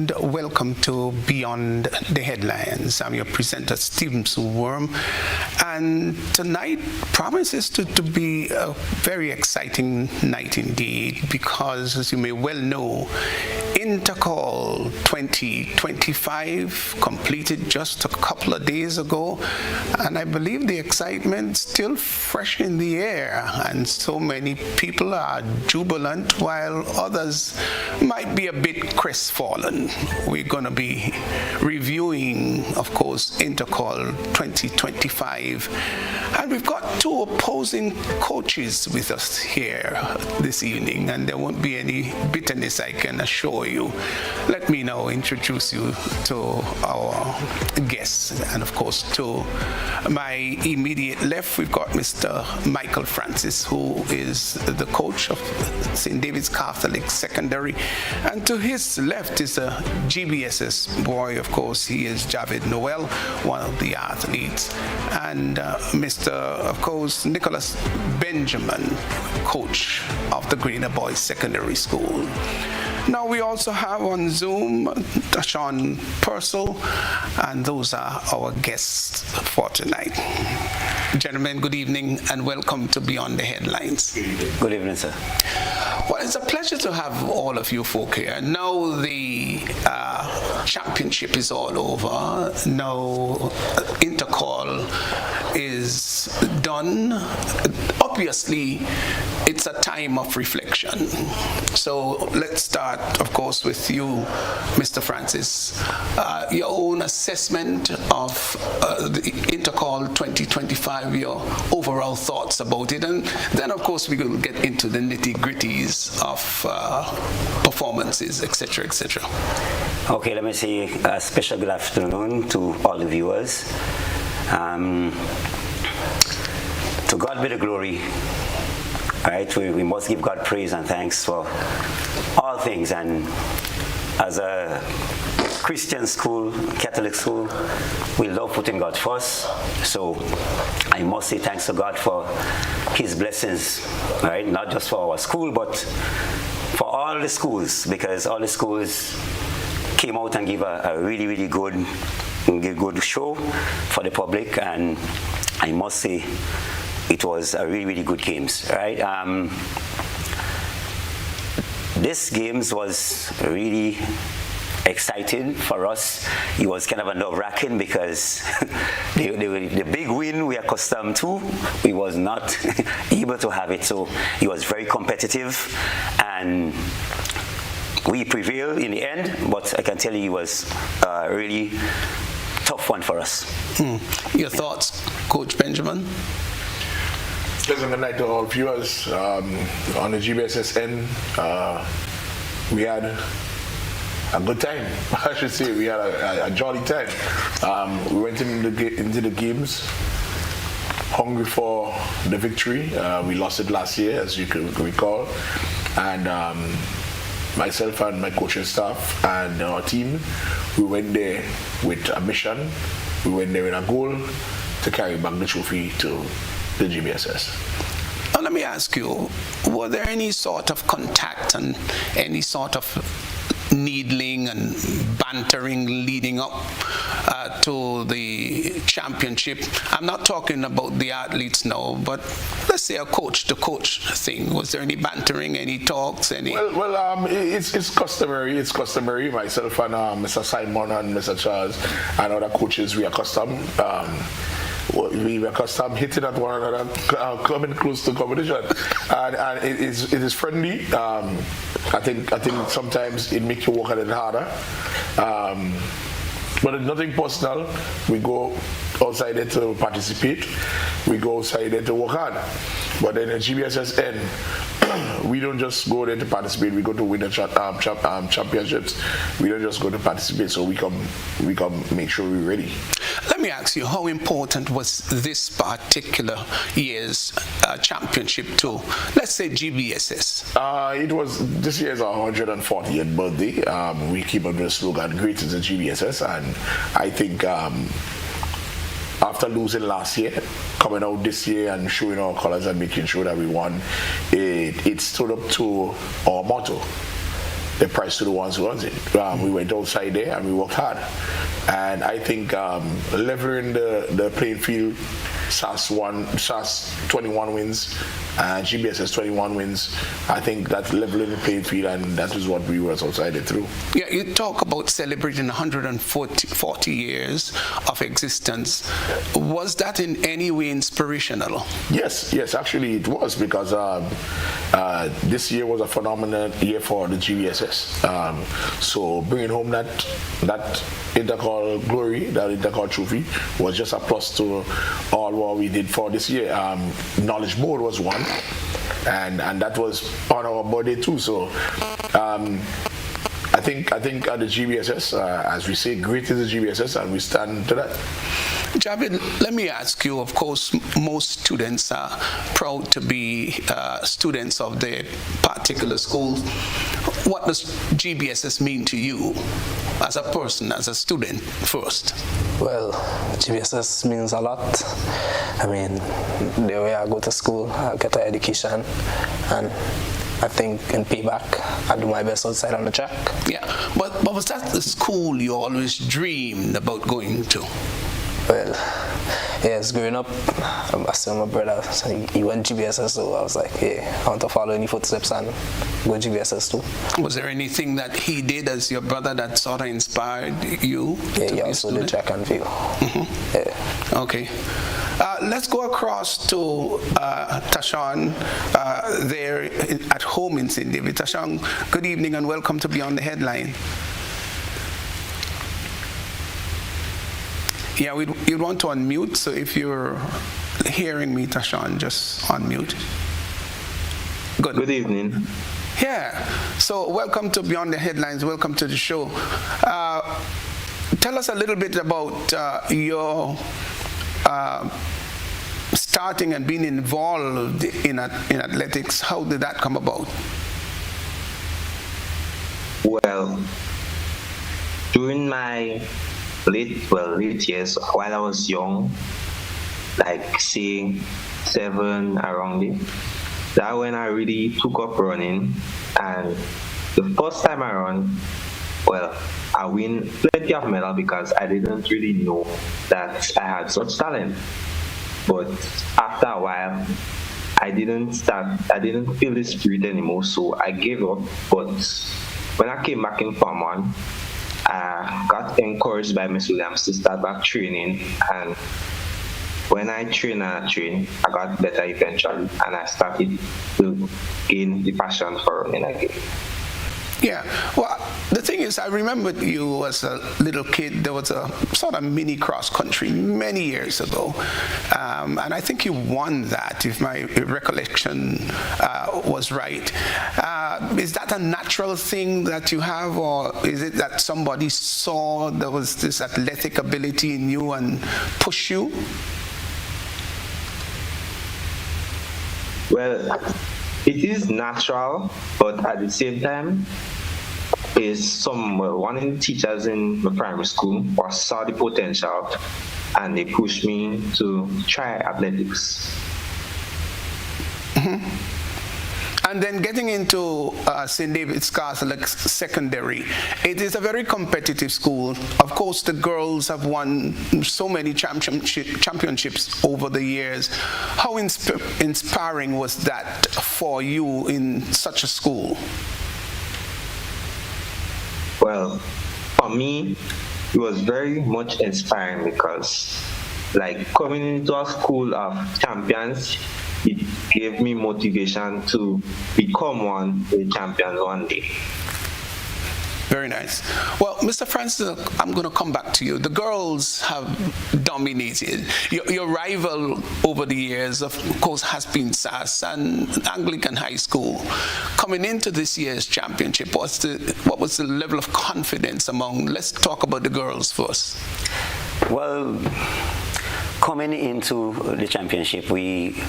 and welcome to Beyond the Headlines. I'm your presenter, Stephenson, Worme, and tonight promises to be a very exciting night indeed, because as you may well know, Intercol 2025 completed just a couple of days ago, and I believe the excitement still fresh in the air, and so many people are jubilant while others might be a bit crestfallen. We're going to be reviewing, of course, Intercol 2025, and we've got two opposing coaches with us here this evening, and there won't be any bitterness, I can assure you. Let me now introduce you to our guests, and of course to my immediate left we've got Mr. Micheal Francis, who is the coach of St. David's Catholic Secondary, and to his left is a GBSS boy, of course. He is Javid Noel, one of the athletes, and Mr. of course Nicholas Benjamin, coach of the Grenada Boys Secondary School. Now we also have on Zoom Tashawn, Purcell, and those are our guests for tonight. Gentlemen, good evening and welcome to Beyond the Headlines. Good evening, sir. Well, it's a pleasure to have all of you folk here. Now the championship is all over. Now Intercol is done. Obviously, it's a time of reflection. So let's start, of course, with you, Mr. Francis. Your own assessment of the Intercol 2025, your overall thoughts about it, and then, of course, we will get into the nitty-gritties of performances, etc., etc. Okay, let me say a special good afternoon to all the viewers. To God be the glory. Right, we must give God praise and thanks for all things. And as a Christian school, Catholic school, we love putting God first. So I must say thanks to God for His blessings, right? Not just for our school, but for all the schools, because all the schools came out and gave a really, really good show for the public, and I must say it was a really, really good games, right? This games was really exciting for us. It was kind of a nerve-wracking because the big win we are accustomed to, we was not able to have it. So it was very competitive, and we prevailed in the end. But I can tell you, it was a really tough one for us. Your thoughts, Coach Benjamin? Pleasant good night to all viewers. On the GBSS end, we had a good time. I should say we had a jolly time. We went into the games hungry for the victory. We lost it last year, as you can recall, and myself and my coaching staff and our team, we went there with a mission. We went there with a goal to carry back the trophy to the GBSS. Now, let me ask you, were there any sort of contact and any sort of needling and bantering leading up to the championship? I'm not talking about the athletes now, but let's say a coach-to-coach thing. Was there any bantering, any talks, any? Well, it's customary. It's customary. Myself and Mr. Simon and Mr. Charles and other coaches, we are accustomed. We were accustomed hitting at one another, coming close to competition, and it is friendly. I think sometimes it makes you work a little harder, but it's nothing personal. We go outside there to participate. We go outside there to work hard. But then at GBSS end, we don't just go there to participate. We go to win the championships. We don't just go to participate. So we come make sure we're ready. Let me ask you, how important was this particular year's championship to, let's say, GBSS? It was this year's 140th birthday. We keep up the slogan, "Great is the GBSS," and I think after losing last year, coming out this year and showing our colors and making sure that we won, it stood up to our motto, the prize to the ones who wants it. We went outside there and we worked hard. And I think leveling the playing field, SAS 21 wins, and GBSS 21 wins. I think that's leveling the playing field, and that is what we were outside it through. Yeah, you talk about celebrating 140 years of existence. Was that in any way inspirational? Yes, actually it was, because this year was a phenomenal year for the GBSS. So bringing home that Intercol glory, that Intercol trophy, was just a plus to all what we did for this year. Knowledge Board was one, and that was on our birthday too. So I think at the GBSS, as we say, great is the GBSS, and we stand to that. Javid, let me ask you, of course, most students are proud to be students of their particular schools. What does GBSS mean to you as a person, as a student first? Well, GBSS means a lot. I mean, the way I go to school, I get an education, and I think in payback, I do my best outside on the track. Yeah, but was that the school you always dreamed about going to? Well, yes, growing up, I saw my brother, so he went GBSS, so I was like, hey, I want to follow in his footsteps and go GBSS too. Was there anything that he did as your brother that sort of inspired you? Yeah, he also did track and field. Mm-hmm. Yeah. Okay. Let's go across to Tashawn there at home in St. David. Tashawn, good evening and welcome to Beyond the Headline. Yeah, you'd want to unmute, so if you're hearing me, Tashawn, just unmute. Good evening. Yeah, so welcome to Beyond the Headlines, welcome to the show. Tell us a little bit about your starting and being involved in athletics. How did that come about? Well, during my late years, while I was young, like say 7 around it, that when I really took up running. And the first time I run, well, I win plenty of medals because I didn't really know that I had such talent. But after a while, I didn't feel the spirit anymore, so I gave up. But when I came back in Form 1, I got encouraged by Miss Williams to start back training, and when I train, I got better eventually, and I started to gain the passion for running again. Yeah, well, the thing is, I remember you as a little kid. There was a sort of mini cross country many years ago, and I think you won that, if my recollection was right. Is that a natural thing that you have, or is it that somebody saw there was this athletic ability in you and pushed you? Well, it is natural, but at the same time, one of the teachers in the primary school saw the potential, and they pushed me to try athletics. Mm-hmm. And then getting into St. David's Catholic Secondary, it is a very competitive school. Of course, the girls have won so many championships over the years. How inspiring was that for you in such a school? Well, for me, it was very much inspiring because, like, coming into a school of champions, it gave me motivation to become one of the champions one day. Very nice. Well, Mr. Francis, I'm going to come back to you. The girls have dominated. Your rival over the years, of course, has been SAS and Anglican High School. Coming into this year's championship, what was the level of confidence among? Let's talk about the girls first. Well, coming into the championship, we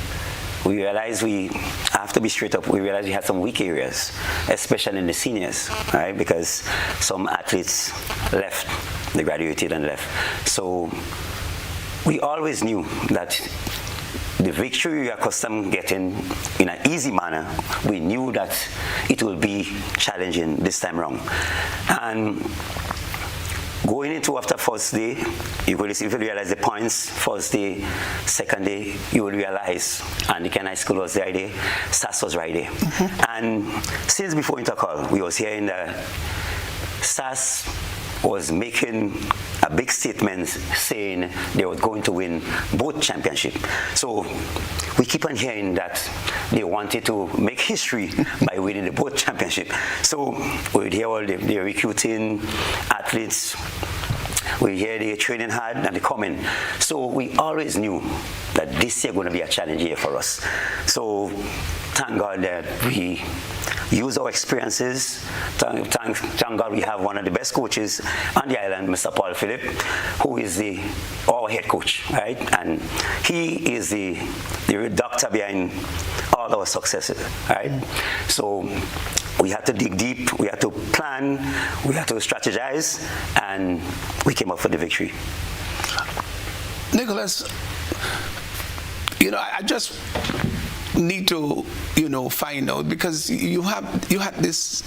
realized we have to be straight up. We realized we had some weak areas, especially in the seniors, right? Because some athletes left, they graduated and left. So we always knew that the victory we are accustomed getting in an easy manner, we knew that it will be challenging this time around. And going into after first day, you will realize the points. First day, second day, you will realize, and the Ken High School was right there, SAS was right there. And since before Intercol, we was hearing that SAS was making a big statement saying they were going to win both championships. So we keep on hearing that they wanted to make history by winning the both championship. So we would hear all the recruiting athletes, we hear they training hard and they coming. So we always knew that this year going to be a challenge year for us. So thank God that we use our experiences. Thank God we have one of the best coaches on the island, Mr. Paul Phillip, who is our head coach, right? And he is the doctor behind all our successes, right? So we had to dig deep, we had to plan, we had to strategize, and we came up with the victory. Nicholas, I just need to, find out, because you had this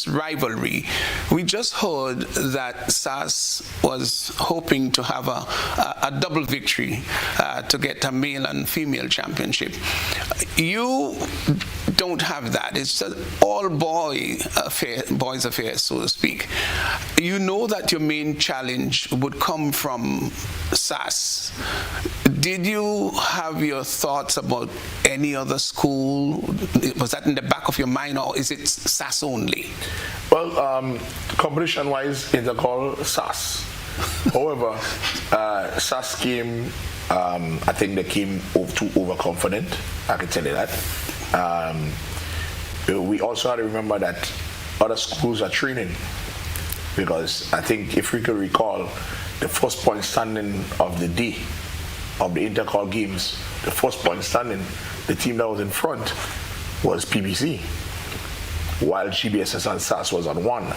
rivalry. We just heard that SAS was hoping to have a double victory to get a male and female championship. You don't have that. It's just all boys affair, so to speak. You know that your main challenge would come from SAS. Did you have your thoughts about any other school? Was that in the back of your mind, or is it SAS only? Well, competition-wise, Intercol, SAS. However, SAS came, I think they came too overconfident, I can tell you that. We also have to remember that other schools are training, because I think if we could recall, the first point standing of the day of the Intercol games, the first point standing, the team that was in front was PBC, while GBSS and SAS was on one.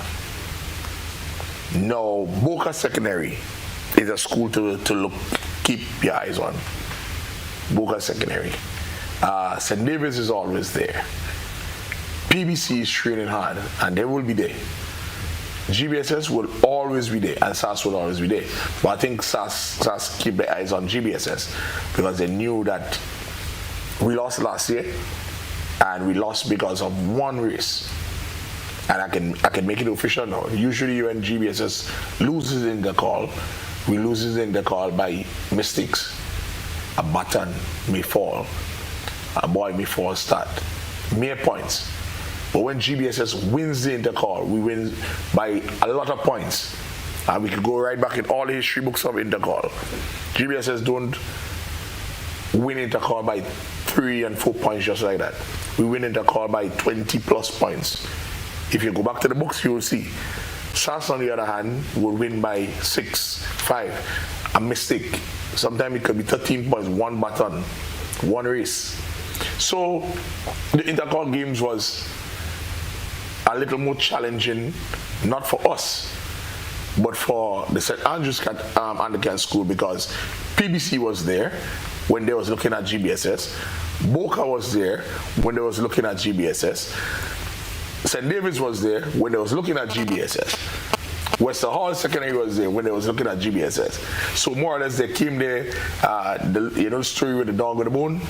Now, Boca Secondary is a school to keep your eyes on. Boca Secondary. St. David's is always there. PBC is training hard, and they will be there. GBSS will always be there, and SAS will always be there. But I think SAS keep their eyes on GBSS, because they knew that we lost last year, and we lost because of one race. And I can make it official now. Usually when GBSS loses in the call, we loses in the call by mistakes. A button may fall, a boy may fall start. Mere points. But when GBSS wins the Intercol, we win by a lot of points. And we can go right back in all the history books of Intercol. GBSS don't win Intercol by 3 and 4 points just like that. We win Intercol by 20 plus points. If you go back to the books, you will see. SAS, on the other hand, will win by 6, 5. A mistake. Sometimes it could be 13 points, one button, one race. So the Intercol games was a little more challenging, not for us, but for the St. Andrews Anglican School, because PBC was there when they was looking at GBSS. Boca was there when they was looking at GBSS. St. David's was there when they was looking at GBSS. Western Hall Secondary was there when they was looking at GBSS. So more or less they came there, the story with the dog with the bone,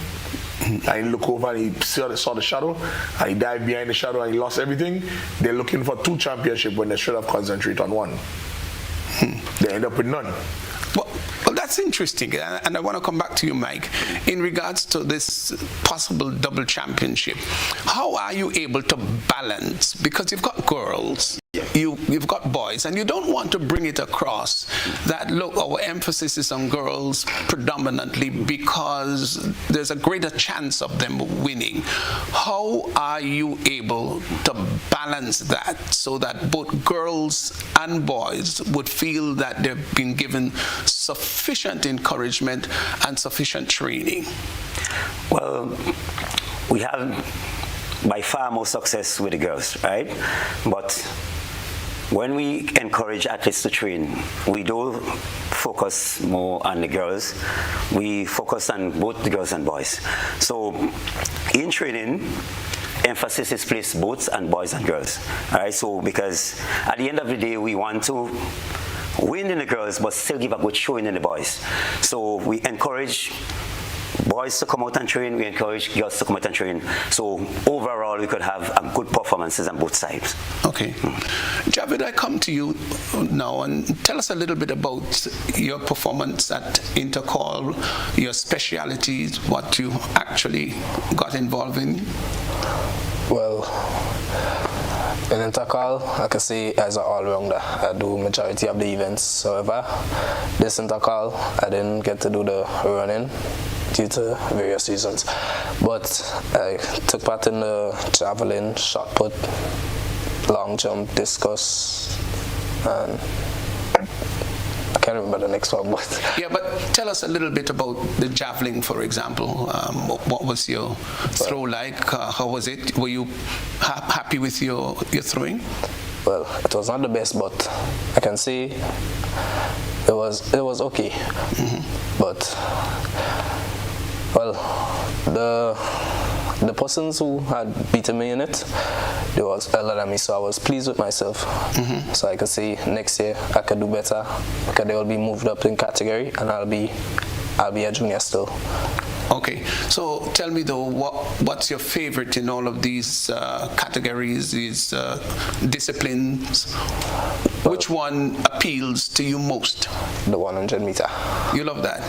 and he looked over and he saw the shadow, and he dived behind the shadow and he lost everything. They're looking for 2 championships when they should have concentrated on 1. They end up with none. Well, that's interesting, and I want to come back to you, Mike, in regards to this possible double championship. How are you able to balance, because you've got girls, you've got boys, and you don't want to bring it across that, look, our emphasis is on girls predominantly because there's a greater chance of them winning. How are you able to balance that so that both girls and boys would feel that they've been given sufficient encouragement and sufficient training? Well, we have by far more success with the girls, right? But when we encourage athletes to train, we do focus more on the girls. We focus on both the girls and boys. So in training, emphasis is placed both on boys and girls. All right, so because at the end of the day, we want to win in the girls, but still give a good showing in the boys. So we encourage boys to come out and train, we encourage girls to come out and train. So overall, we could have good performances on both sides. Okay. Javid, I come to you now and tell us a little bit about your performance at Intercol, your specialities, what you actually got involved in. Well, in Intercol, I can say as an all-rounder, I do majority of the events. However, this Intercol, I didn't get to do the running due to various reasons. But I took part in the javelin, shot put, long jump, discus, and I can't remember the next one. But yeah, but tell us a little bit about the javelin, for example. What was your throw like? How was it? Were you happy with your throwing? Well, it was not the best, but I can say it was okay. Mm-hmm. But well, the persons who had beaten me in it, they was elder than me, so I was pleased with myself. Mm-hmm. So I could say next year I could do better because they will be moved up in category, and I'll be a junior still. Okay, so tell me though, what's your favorite in all of these categories, these disciplines? Which one appeals to you most? The 100 meter. You love that?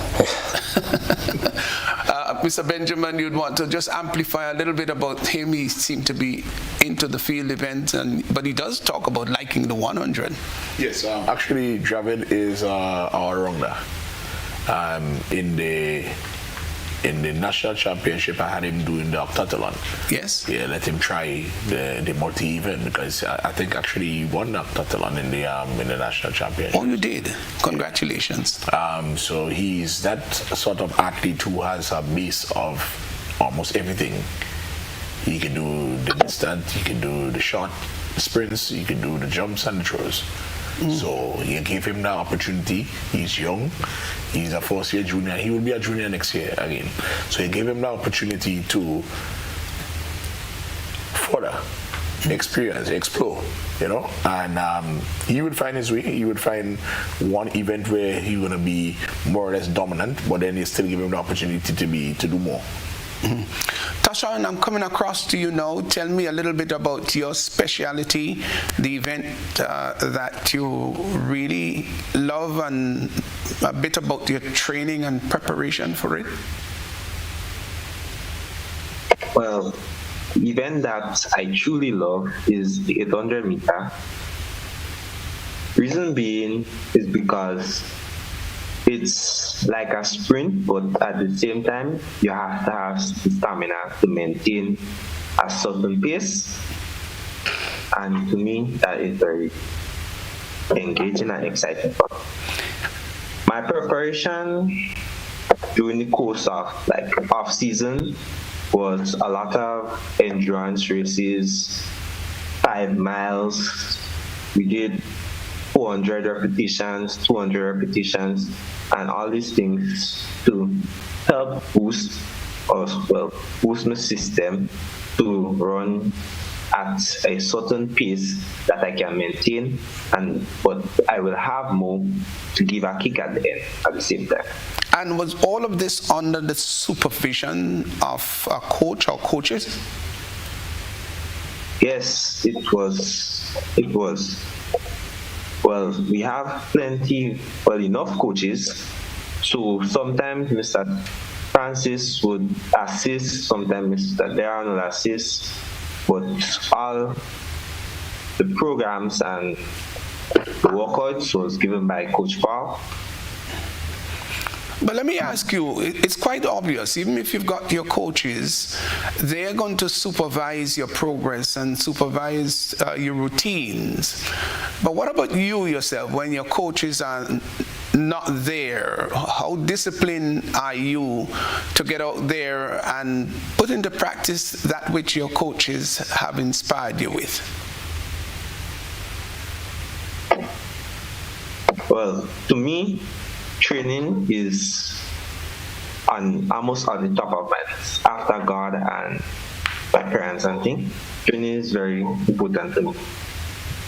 Mr. Benjamin, you'd want to just amplify a little bit about him. He seemed to be into the field events, but he does talk about liking the 100. Yes, actually, Javid is our rounder. In the national championship, I had him doing the octathlon. Yes. Yeah, let him try the multi-event because I think actually he won the octathlon in the national championship. Oh, you did? Congratulations. So he's that sort of athlete who has a base of almost everything. He can do the distance, he can do the short sprints, he can do the jumps and the throws. So you give him the opportunity. He's young. He's a first-year junior. He will be a junior next year again. So you give him the opportunity to further experience, explore, you know. And he would find his way. He would find one event where he's gonna be more or less dominant, but then you still give him the opportunity to do more. Mm-hmm. Tashawn, I'm coming across to you now. Tell me a little bit about your speciality, the event that you really love, and a bit about your training and preparation for it. Well, the event that I truly love is the 800 meter. Reason being is because it's like a sprint, but at the same time, you have to have stamina to maintain a certain pace. And to me, that is very engaging and exciting. My preparation during the course of off season was a lot of endurance races, 5 miles. We did 400 repetitions, 200 repetitions, and all these things to help boost my system to run at a certain pace that I can maintain, but I will have more to give a kick at the end at the same time. And was all of this under the supervision of a coach or coaches? Yes, it was. Well, we have enough coaches. So sometimes Mr. Francis would assist, sometimes Mr. Darren would assist, but all the programs and the workouts was given by Coach Paul. But let me ask you, it's quite obvious, even if you've got your coaches, they're going to supervise your progress and supervise your routines. But what about you yourself when your coaches are not there? How disciplined are you to get out there and put into practice that which your coaches have inspired you with? Well, to me, training is almost on the top of my list. After God and my parents and things, training is very important to me.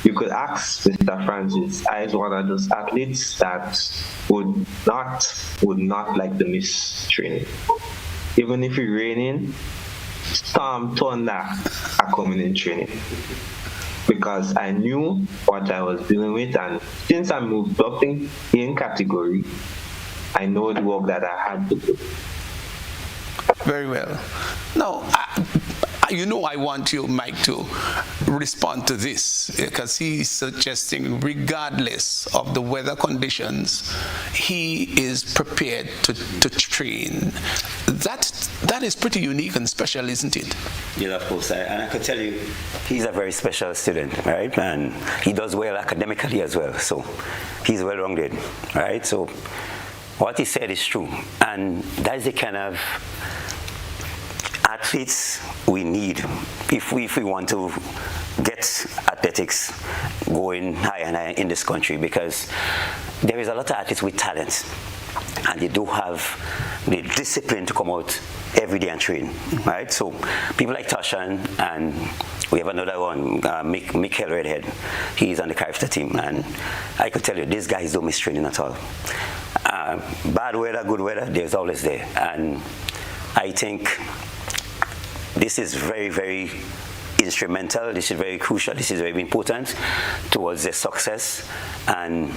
You could ask Mr. Francis, I is one of those athletes that would not like to miss training. Even if it's raining, storm, thunder are coming in training. Because I knew what I was dealing with, and since I moved up in category, I know the work that I had to do. Very well. Now, I want you, Mike, to respond to this, because he's suggesting regardless of the weather conditions, he is prepared to train. That is pretty unique and special, isn't it? Yeah, of course. And I could tell you, he's a very special student, right? And he does well academically as well. So he's well-rounded, right? So what he said is true. And that is the kind of athletes we need if we want to get athletics going higher and higher in this country, because there is a lot of athletes with talent and they do have the discipline to come out every day and train, right? So people like Tashawn, and we have another one, Micheal Redhead. He's on the character team, and I could tell you, these guys don't miss training at all. Bad weather, good weather, there's always there. And I think this is very, very instrumental. This is very crucial. This is very important towards their success. And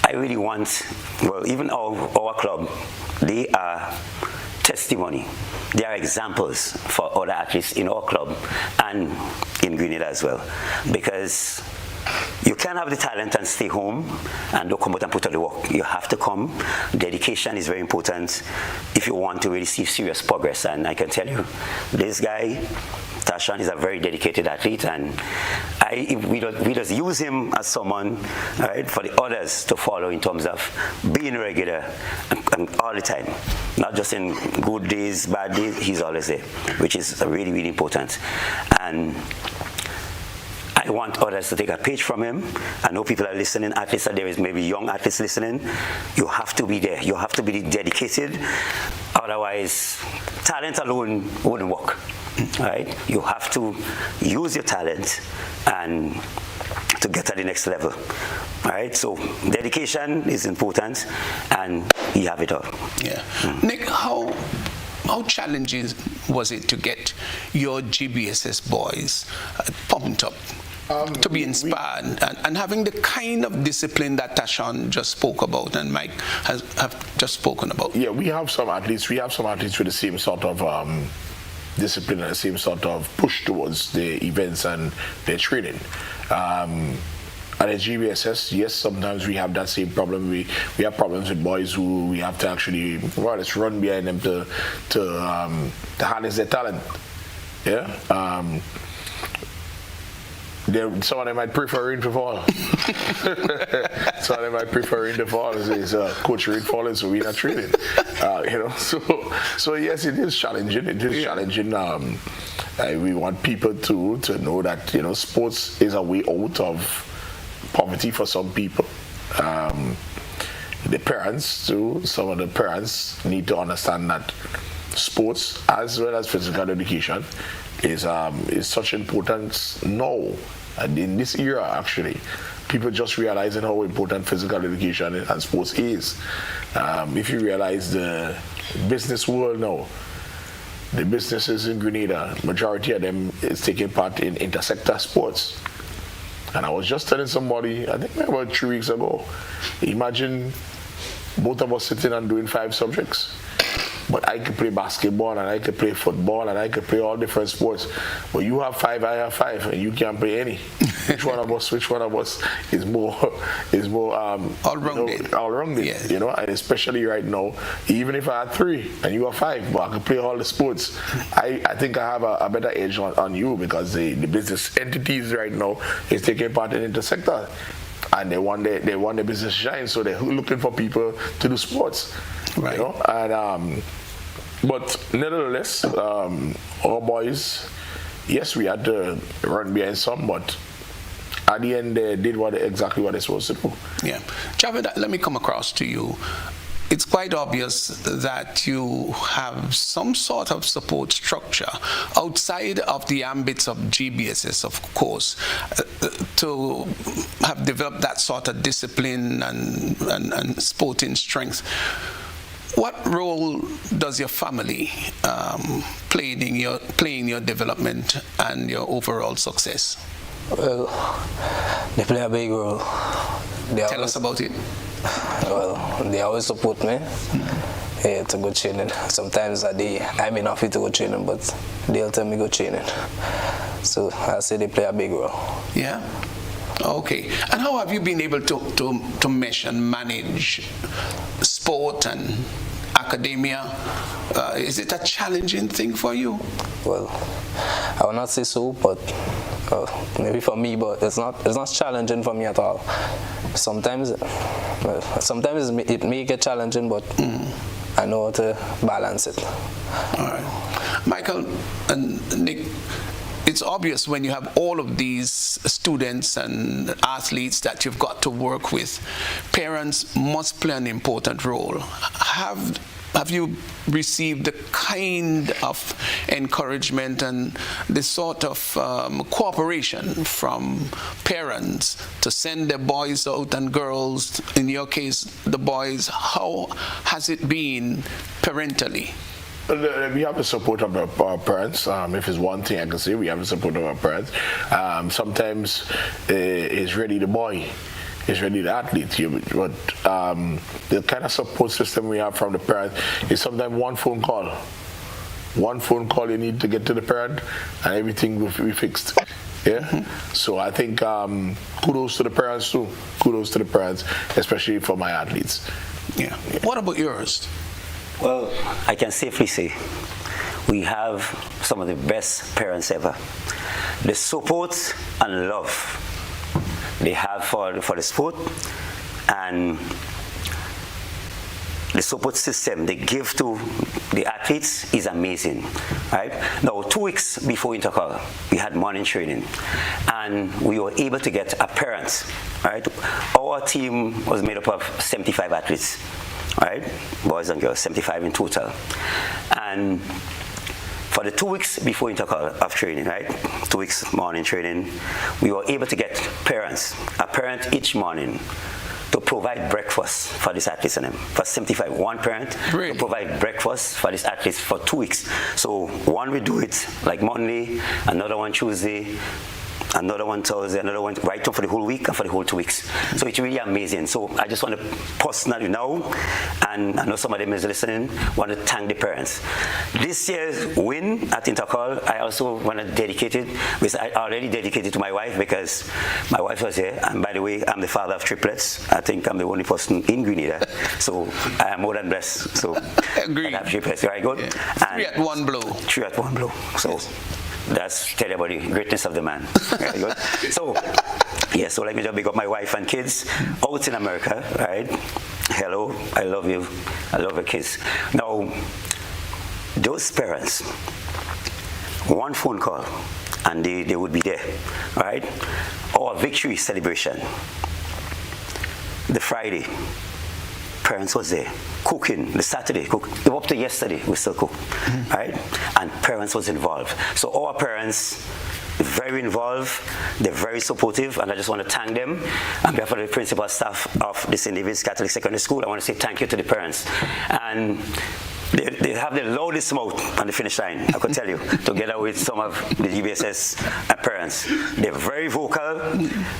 I really want, well, even our club, they are testimony. They are examples for other athletes in our club and in Grenada as well. Because you can't have the talent and stay home and don't come out and put out the work. You have to come. Dedication is very important if you want to really see serious progress. And I can tell you, this guy, Tashawn, is a very dedicated athlete, and we just use him as someone, right, for the others to follow in terms of being regular and all the time. Not just in good days, bad days, he's always there, which is really, really important. And I want others to take a page from him. I know people are listening, athletes, there is maybe young athletes listening. You have to be there. You have to be dedicated. Otherwise, talent alone wouldn't work, right? You have to use your talent and to get to the next level, right? So dedication is important, and you have it all. Yeah. Nick, how challenging was it to get your GBSS boys pumped up? To be inspired and having the kind of discipline that Tashawn just spoke about and Mike have just spoken about. Yeah, we have some athletes with the same sort of discipline and the same sort of push towards the events and their training. At the GBSS, yes, sometimes we have that same problem. We have problems with boys who we have to actually run behind them to harness their talent. Yeah. Some of them might prefer rain to fall. Some of them might prefer rain to fall. Is Coach Rain falling, so we're not training. So yes, it is challenging. It is challenging. We want people to know that sports is a way out of poverty for some people. The parents too. Some of the parents need to understand that sports as well as physical education is such importance now, and in this era actually, people just realizing how important physical education and sports is. If you realize the business world now, the businesses in Grenada, majority of them is taking part in intersector sports. And I was just telling somebody, I think about 3 weeks ago, imagine both of us sitting and doing 5 subjects. But I could play basketball, and I could play football, and I could play all different sports. But you have 5, I have 5, and you can't play any. Which one of us is more all-rounded? All-rounded, yeah. And especially right now, even if I had 3 and you have 5, but I could play all the sports, I think I have a better edge on you, because the business entities right now is taking part in intersector. And they want the business to shine, so they're looking for people to do sports. Right. And but nevertheless, our boys, yes, we had to run behind some, but at the end they did exactly what they're supposed to do. Yeah. Javid, let me come across to you. It's quite obvious that you have some sort of support structure outside of the ambits of GBSS, of course, to have developed that sort of discipline and sporting strength. What role does your family play in your development and your overall success? Well, they play a big role. Tell us about it. Well, they always support me to go training. Sometimes I may not fit to go training, but they'll tell me go training. So I say they play a big role. Yeah? Okay. And how have you been able to mesh and manage sport and academia? Is it a challenging thing for you? Well, I will not say so, but maybe for me, but it's not challenging for me at all. Sometimes it may get challenging, but I know how to balance it. All right. Micheal and Nick, it's obvious when you have all of these students and athletes that you've got to work with, parents must play an important role. Have you received the kind of encouragement and the sort of cooperation from parents to send their boys out and girls, in your case, the boys? How has it been parentally? We have the support of our parents. If it's one thing I can say, we have the support of our parents. Sometimes it's really the boy. It's really the athlete, but the kind of support system we have from the parent is sometimes one phone call. One phone call you need to get to the parent, and everything will be fixed. Yeah. Mm-hmm. So I think kudos to the parents too. Kudos to the parents, especially for my athletes. Yeah. What about yours? Well, I can safely say we have some of the best parents ever. The support and love they have for the sport and the support system they give to the athletes is amazing, right? Now, 2 weeks before Intercol, we had morning training, and we were able to get a parent, right? Our team was made up of 75 athletes, right? Boys and girls, 75 in total. And for the 2 weeks before Intercol of training, right? 2 weeks morning training, we were able to get a parent each morning to provide breakfast for these athletes and them. For 75, one parent to provide breakfast for these athletes for 2 weeks. So one we do it like Monday, another one Tuesday, another one Thursday, another one right up for the whole week and for the whole 2 weeks. So it's really amazing. So I just want to personally now, and I know some of them is listening, want to thank the parents. This year's win at Intercol, I also want to dedicate it, which I already dedicated to my wife because my wife was here. And by the way, I'm the father of triplets. I think I'm the only person in Grenada. So I am more than blessed. So Agreed. I have triplets. Very good. Yeah. And 3 at 1 blow. 3 at 1 blow. So. Yes. That's tell you about the greatness of the man. Very good. So let me just big up my wife and kids out in America, right? Hello, I love you. I love your kids. Now, those parents, one phone call, and they would be there, right? Our victory celebration, the Friday, parents was there cooking. The Saturday, up to yesterday, we still cook, right? And parents was involved. So our parents, very involved, they're very supportive, and I just want to thank them. On behalf of the principal staff of the St. David's Catholic Secondary School, I want to say thank you to the parents. And they have the loudest mouth on the finish line, I could tell you, together with some of the GBSS parents. They're very vocal.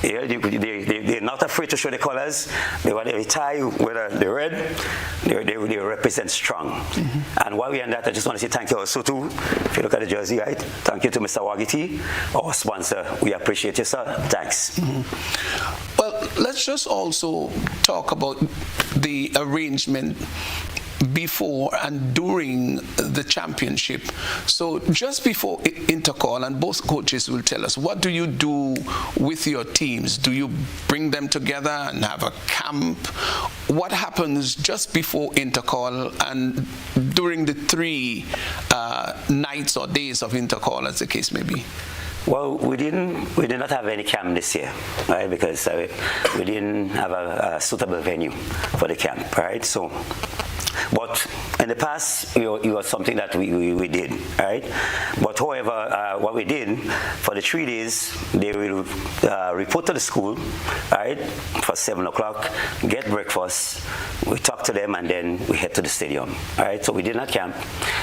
They're not afraid to show the colors. They tie, whether they're red, they represent strong. Mm-hmm. And while we're on that, I just want to say thank you also to, if you look at the jersey, right? Thank you to Mr. Wagiti, our sponsor. We appreciate you, sir. Thanks. Mm-hmm. Well, let's just also talk about the arrangement before and during the championship. So just before Intercol, and both coaches will tell us, what do you do with your teams? Do you bring them together and have a camp? What happens just before Intercol and during the 3 nights or days of Intercol, as the case may be? Well, we did not have any camp this year, right? Because we didn't have a suitable venue for the camp, right? So, but in the past, it was something that we did, right? But however, what we did for the 3 days, they will report to the school, right, for 7 o'clock, get breakfast, we talk to them, and then we head to the stadium, right? So we did not camp.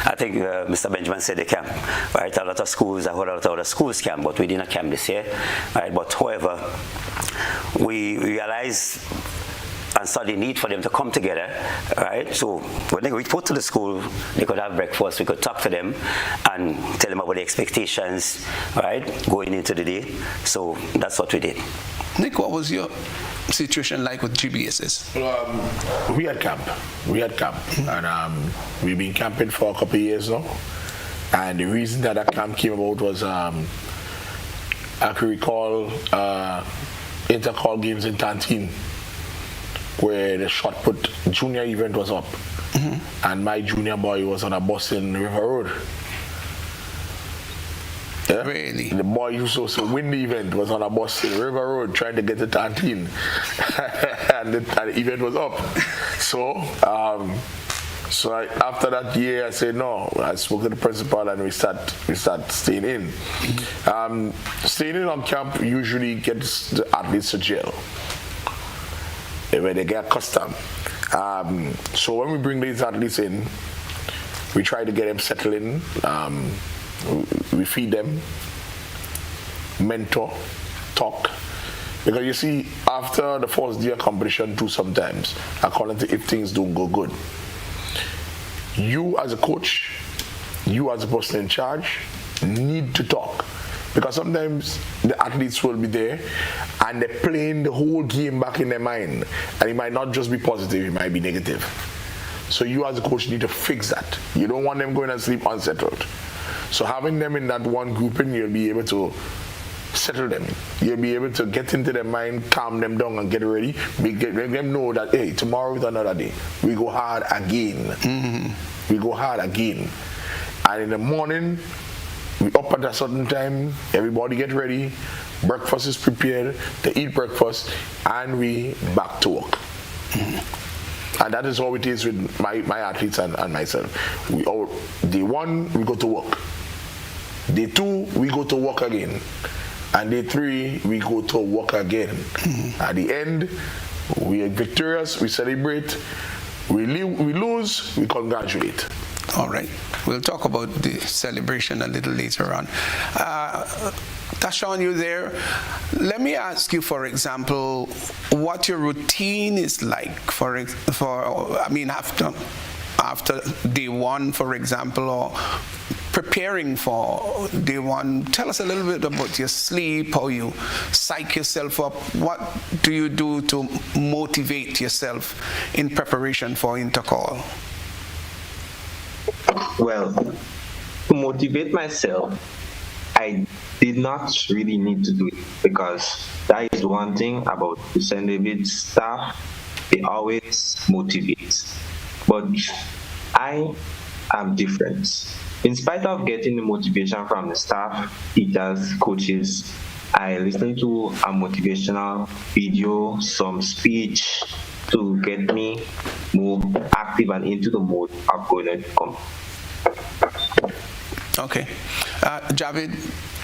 I think Mr. Benjamin said they camp, right? A lot of schools, a whole lot of other schools camp, but we did not camp this year, right? But however, we realized and saw the need for them to come together, right? So when they report to the school, they could have breakfast, we could talk to them and tell them about the expectations, right, going into the day. So that's what we did. Nick, what was your situation like with GBSS? We had camp, and we've been camping for a couple of years now. And the reason that camp came about was, I can recall Intercol games in Tantine, where the shot put junior event was up, and my junior boy was on a bus in River Road. Yeah? Really? The boy who was to win the event was on a bus in River Road trying to get to Tantine, and the event was up. So, after that year, I said no. I spoke to the principal, and we start staying in. Staying in on camp usually gets the athletes to jail, where they get accustomed. So when we bring these athletes in, we try to get them settled in. We feed them, mentor, talk. Because you see, after the first day of competition too, sometimes, according to if things don't go good, you as a coach, you as a person in charge, need to talk. Because sometimes the athletes will be there and they're playing the whole game back in their mind. And it might not just be positive, it might be negative. So you as a coach need to fix that. You don't want them going to sleep unsettled. So having them in that one grouping, you'll be able to settle them. You'll be able to get into their mind, calm them down and get ready. Make them know that, hey, tomorrow is another day. We go hard again. We go hard again. And in the morning, we up at a certain time, everybody get ready, breakfast is prepared, they eat breakfast, and we back to work. And that is how it is with my athletes and myself. Day 1, we go to work. Day 2, we go to work again. And day 3, we go to work again. At the end, we are victorious, we celebrate, we lose, we congratulate. All right. We'll talk about the celebration a little later on. Tashawn, you there? Let me ask you, for example, what your routine is like after day 1, for example, or preparing for day 1. Tell us a little bit about your sleep, how you psych yourself up. What do you do to motivate yourself in preparation for Intercol? Well, to motivate myself, I did not really need to do it, because that is one thing about the St. David's staff. They always motivate. But I am different. In spite of getting the motivation from the staff, teachers, coaches, I listen to a motivational video, some speech to get me more active and into the mode of going to come. Okay. Javid,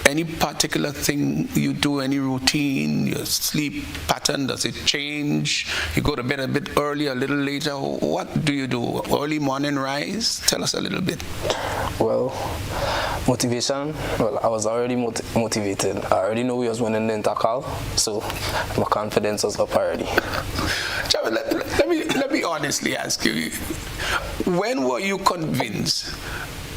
any particular thing you do, any routine, your sleep pattern, does it change? You go to bed a bit early, a little later. What do you do? Early morning rise? Tell us a little bit. Well, motivation. Well, I was already motivated. I already knew we was winning the Intercol, so my confidence was up already. Javid, let me honestly ask you, when were you convinced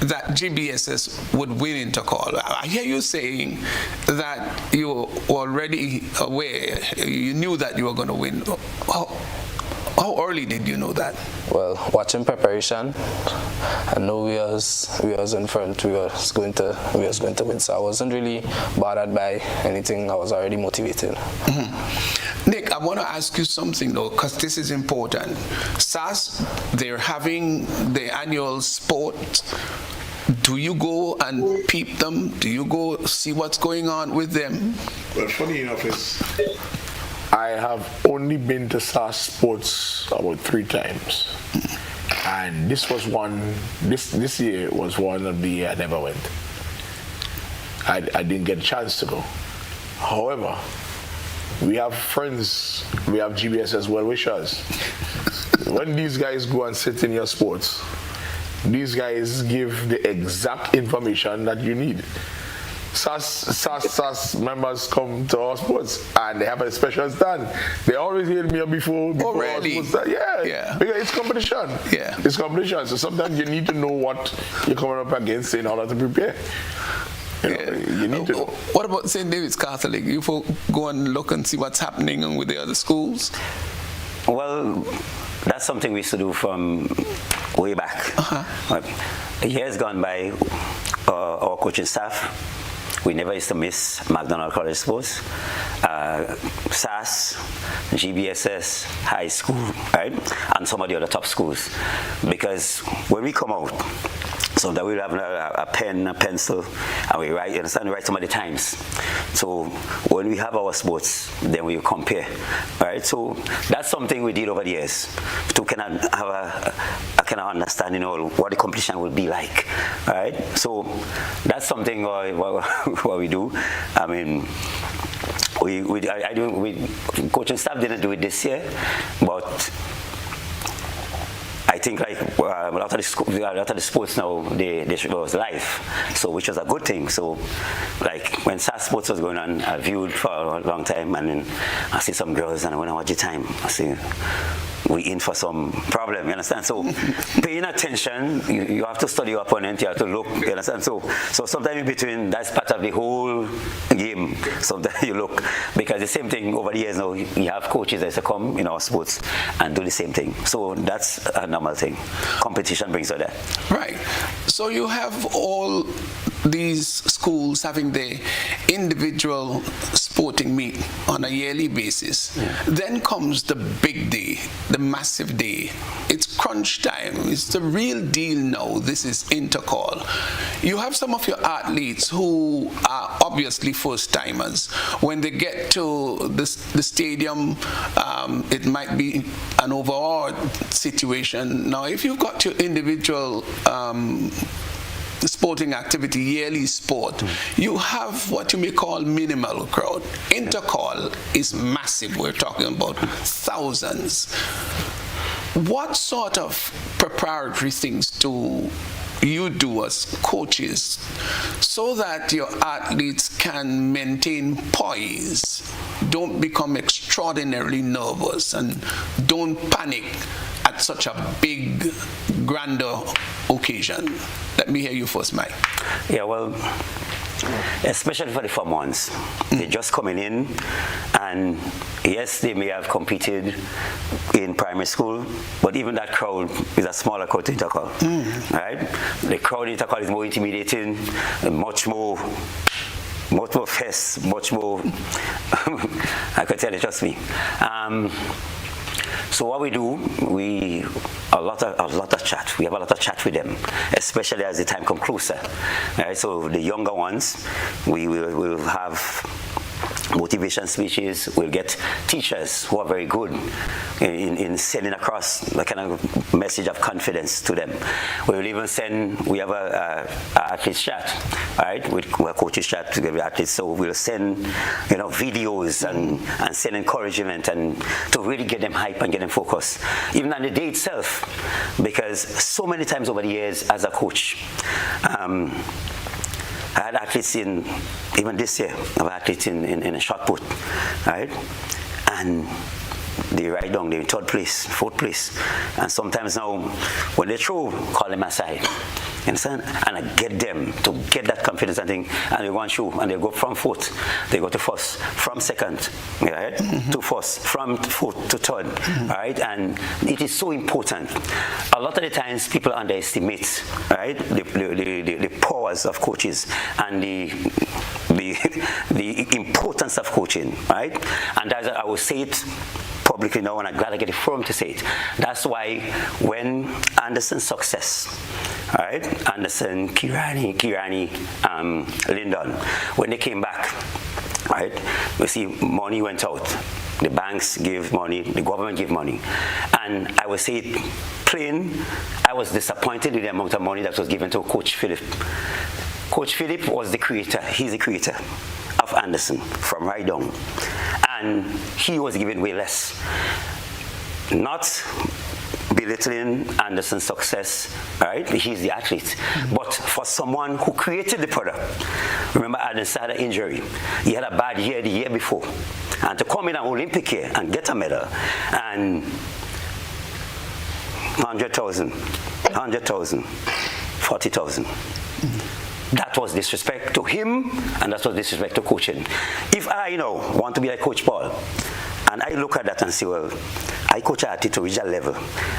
that GBSS would win Intercol? I hear you saying that you were already aware, you knew that you were going to win. How early did you know that? Well, watching preparation, I know we was in front. We was going to win. So I wasn't really bothered by anything. I was already motivated. Nick, I want to ask you something though, because this is important. SAS, they're having the annual sport Do you go and peep them? Do you go see what's going on with them? Well, funny enough is, I have only been to SAS Sports about 3 times. And this was one, this year was one of the year I never went. I didn't get a chance to go. However, we have friends, we have GBSS well-wishers. When these guys go and sit in your sports, these guys give the exact information that you need. SAS members come to our sports and they have a special stand. They always hear me before really? our sports stand. Yeah, because it's competition. Yeah. It's competition. So sometimes you need to know what you're coming up against in order to prepare. You need to know. What about St. David's Catholic? You folk go and look and see what's happening with the other schools? Well, that's something we used to do from way back. Years gone by, our coaching staff, we never used to miss McDonald College Sports, SAS, GBSS, high school, right? And some of the other top schools. Because when we come out, so that we'll have a pen, a pencil, and we write, you understand, we write some of the times. So when we have our sports, then we compare, right? So that's something we did over the years to kind of have a kind of understanding of what the competition will be like, right? So that's something what we do. I mean, coaching staff didn't do it this year, but I think like a lot of the sports now they was live, so which was a good thing. So like when SAS Sports was going on, I viewed for a long time, and then I see some girls, and when I watch the time, I see we in for some problem. You understand? So paying attention, you have to study your opponent. You have to look. You understand? So sometimes in between, that's part of the whole game. Sometimes you look, because the same thing over the years now. You have coaches that come in our sports and do the same thing. So that's a normal thing. Competition brings out that. Right. So you have all these schools having their individual sporting meet on a yearly basis. Yeah. Then comes the big day, the massive day. It's crunch time. It's the real deal now. This is Intercol. You have some of your athletes who are obviously first-timers. When they get to the stadium, it might be an overall situation. Now, if you've got your individual sporting activity, yearly sport, you have what you may call minimal crowd. Intercol is massive. We're talking about thousands. What sort of preparatory things do you do as coaches so that your athletes can maintain poise, don't become extraordinarily nervous, and don't panic at such a big, grander occasion? Let me hear you first, Mike. Yeah, well, especially for the Form 1s, they're just coming in, and yes, they may have competed in primary school, but even that crowd is a smaller crowd to Intercol, right? The crowd in Intercol is more intimidating, much more fast, much more, I can tell you, trust me. So what we do, a lot of chat. We have a lot of chat with them, especially as the time comes closer. Right? So the younger ones, we will have motivation speeches. We'll get teachers who are very good in sending across a kind of message of confidence to them. We'll even we have a athletes chat, right? We're coaches chat together with athletes, so we'll send videos and send encouragement and to really get them hype and get them focused, even on the day itself, because so many times over the years as a coach, I had athletes even this year, I have athletes in a shot put, right? And they ride down, they're in 3rd place, 4th place. And sometimes now, when they throw, call them aside. You understand? And I get them to get that confidence and thing, and they go and show, and they go from 4th, they go to 1st, from 2nd, right? To 1st, from 4th to 3rd, right? And it is so important. A lot of the times, people underestimate, right, the powers of coaches and the importance of coaching, right? And as I will say it publicly now, and I'm glad I get a forum to say it. That's why when Anderson's success all right, Anderson, Kirani, Lyndon, when they came back, right, we see money went out. The banks gave money, the government gave money. And I would say it plain, I was disappointed with the amount of money that was given to Coach Philip. Coach Philip was the creator, he's the creator of Anderson from right down. And he was given way less. Not belittling Anderson's success, right? He's the athlete. But for someone who created the product, remember Anderson had an injury. He had a bad year the year before. And to come in an Olympic year and get a medal and 100,000, 40,000. That was disrespect to him, and that was disrespect to coaching. If I want to be like Coach Paul, and I look at that and say, well, I coach an athlete to reach that level,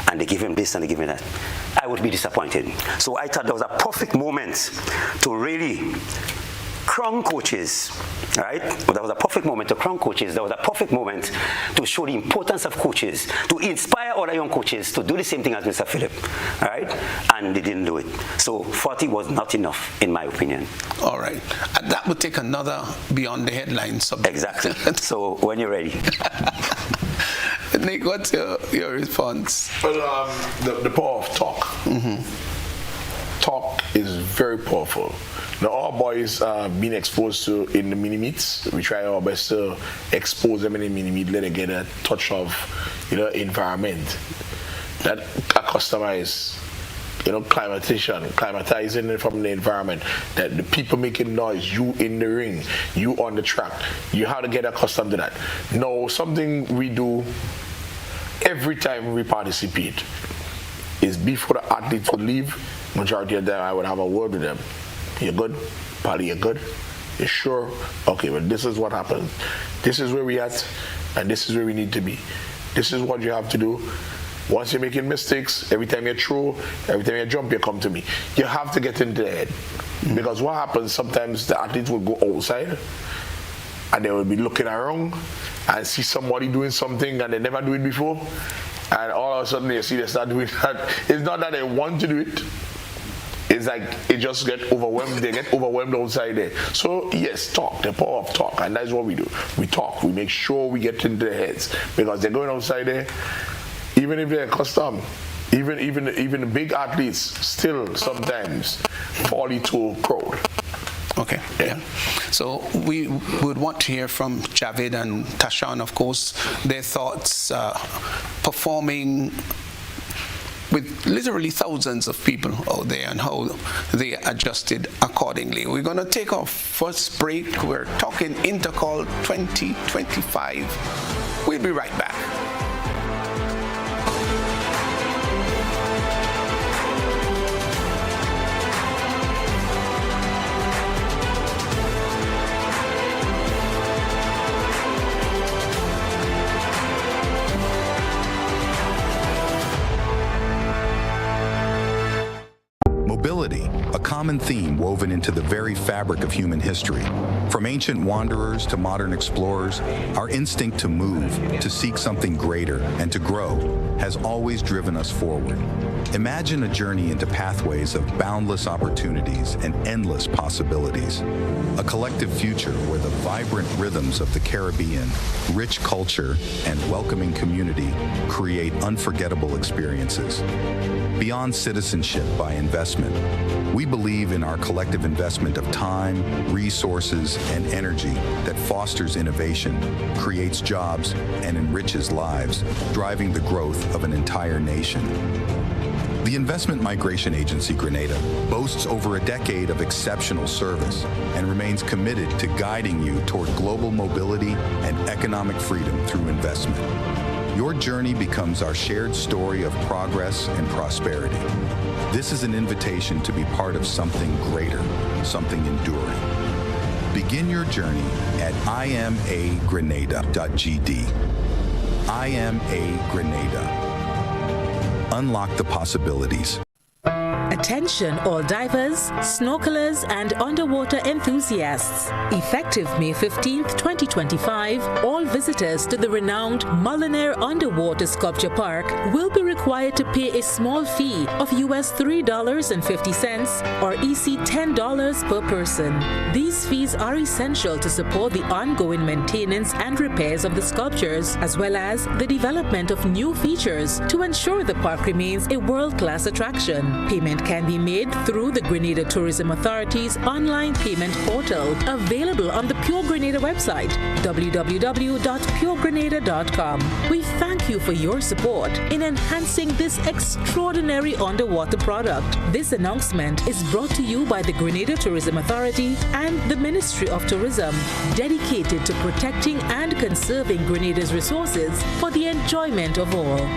and they give him this and they give him that, I would be disappointed. So I thought that was a perfect moment to really crown coaches, right? That was a perfect moment to crown coaches. That was a perfect moment to show the importance of coaches, to inspire other young coaches to do the same thing as Mr. Philip, right? And they didn't do it. So 40 was not enough, in my opinion. All right. And that would take another beyond the headline subject. Exactly. So when you're ready. Nick, what's your response? Well, the power of talk. Talk is very powerful. Now, our boys being exposed to in the mini meets, we try our best to expose them in the mini meet, let them get a touch of, environment. That a customer is, climatizing from the environment. That the people making noise, you in the ring, you on the track, you have to get accustomed to that. Now, something we do every time we participate is before the athletes would leave, majority of them I would have a word with them. You good? Polly, you good? You sure? Okay, well, this is what happens. This is where we at, and this is where we need to be. This is what you have to do. Once you're making mistakes, every time you throw, every time you jump, you come to me. You have to get into the head. Because what happens, sometimes the athletes will go outside, and they will be looking around and see somebody doing something and they never do it before. And all of a sudden they see they start doing that. It's not that they want to do it. It's like it just get overwhelmed. They get overwhelmed outside there. So yes, talk, the power of talk, and that's what we do. We talk. We make sure we get into their heads because they're going outside there. Even if they're accustomed, even the big athletes still sometimes fall into crowd. Okay. Yeah. So we would want to hear from Javid and Tashawn, of course, their thoughts performing with literally thousands of people out there and how they adjusted accordingly. We're going to take our first break. We're talking Intercol 2025. We'll be right back. Mobility, a common theme woven into the very fabric of human history. From ancient wanderers to modern explorers, our instinct to move, to seek something greater, and to grow has always driven us forward. Imagine a journey into pathways of boundless opportunities and endless possibilities. A collective future where the vibrant rhythms of the Caribbean, rich culture, and welcoming community create unforgettable experiences. Beyond citizenship by investment, we believe in our collective investment of time, resources, and energy that fosters innovation, creates jobs, and enriches lives, driving the growth of an entire nation. The Investment Migration Agency Grenada boasts over a decade of exceptional service and remains committed to guiding you toward global mobility and economic freedom through investment. Your journey becomes our shared story of progress and prosperity. This is an invitation to be part of something greater, something enduring. Begin your journey at imagrenada.gd. IMA Grenada. Unlock the possibilities. A Attention all divers, snorkelers and underwater enthusiasts. Effective May 15th, 2025, all visitors to the renowned Mullinair Underwater Sculpture Park will be required to pay a small fee of US $3.50 or EC $10 per person. These fees are essential to support the ongoing maintenance and repairs of the sculptures, as well as the development of new features to ensure the park remains a world-class attraction. Payment can be made through the Grenada Tourism Authority's online payment portal, available on the Pure Grenada website, www.puregrenada.com. We thank you for your support in enhancing this extraordinary underwater product. This announcement is brought to you by the Grenada Tourism Authority and the Ministry of Tourism, dedicated to protecting and conserving Grenada's resources for the enjoyment of all.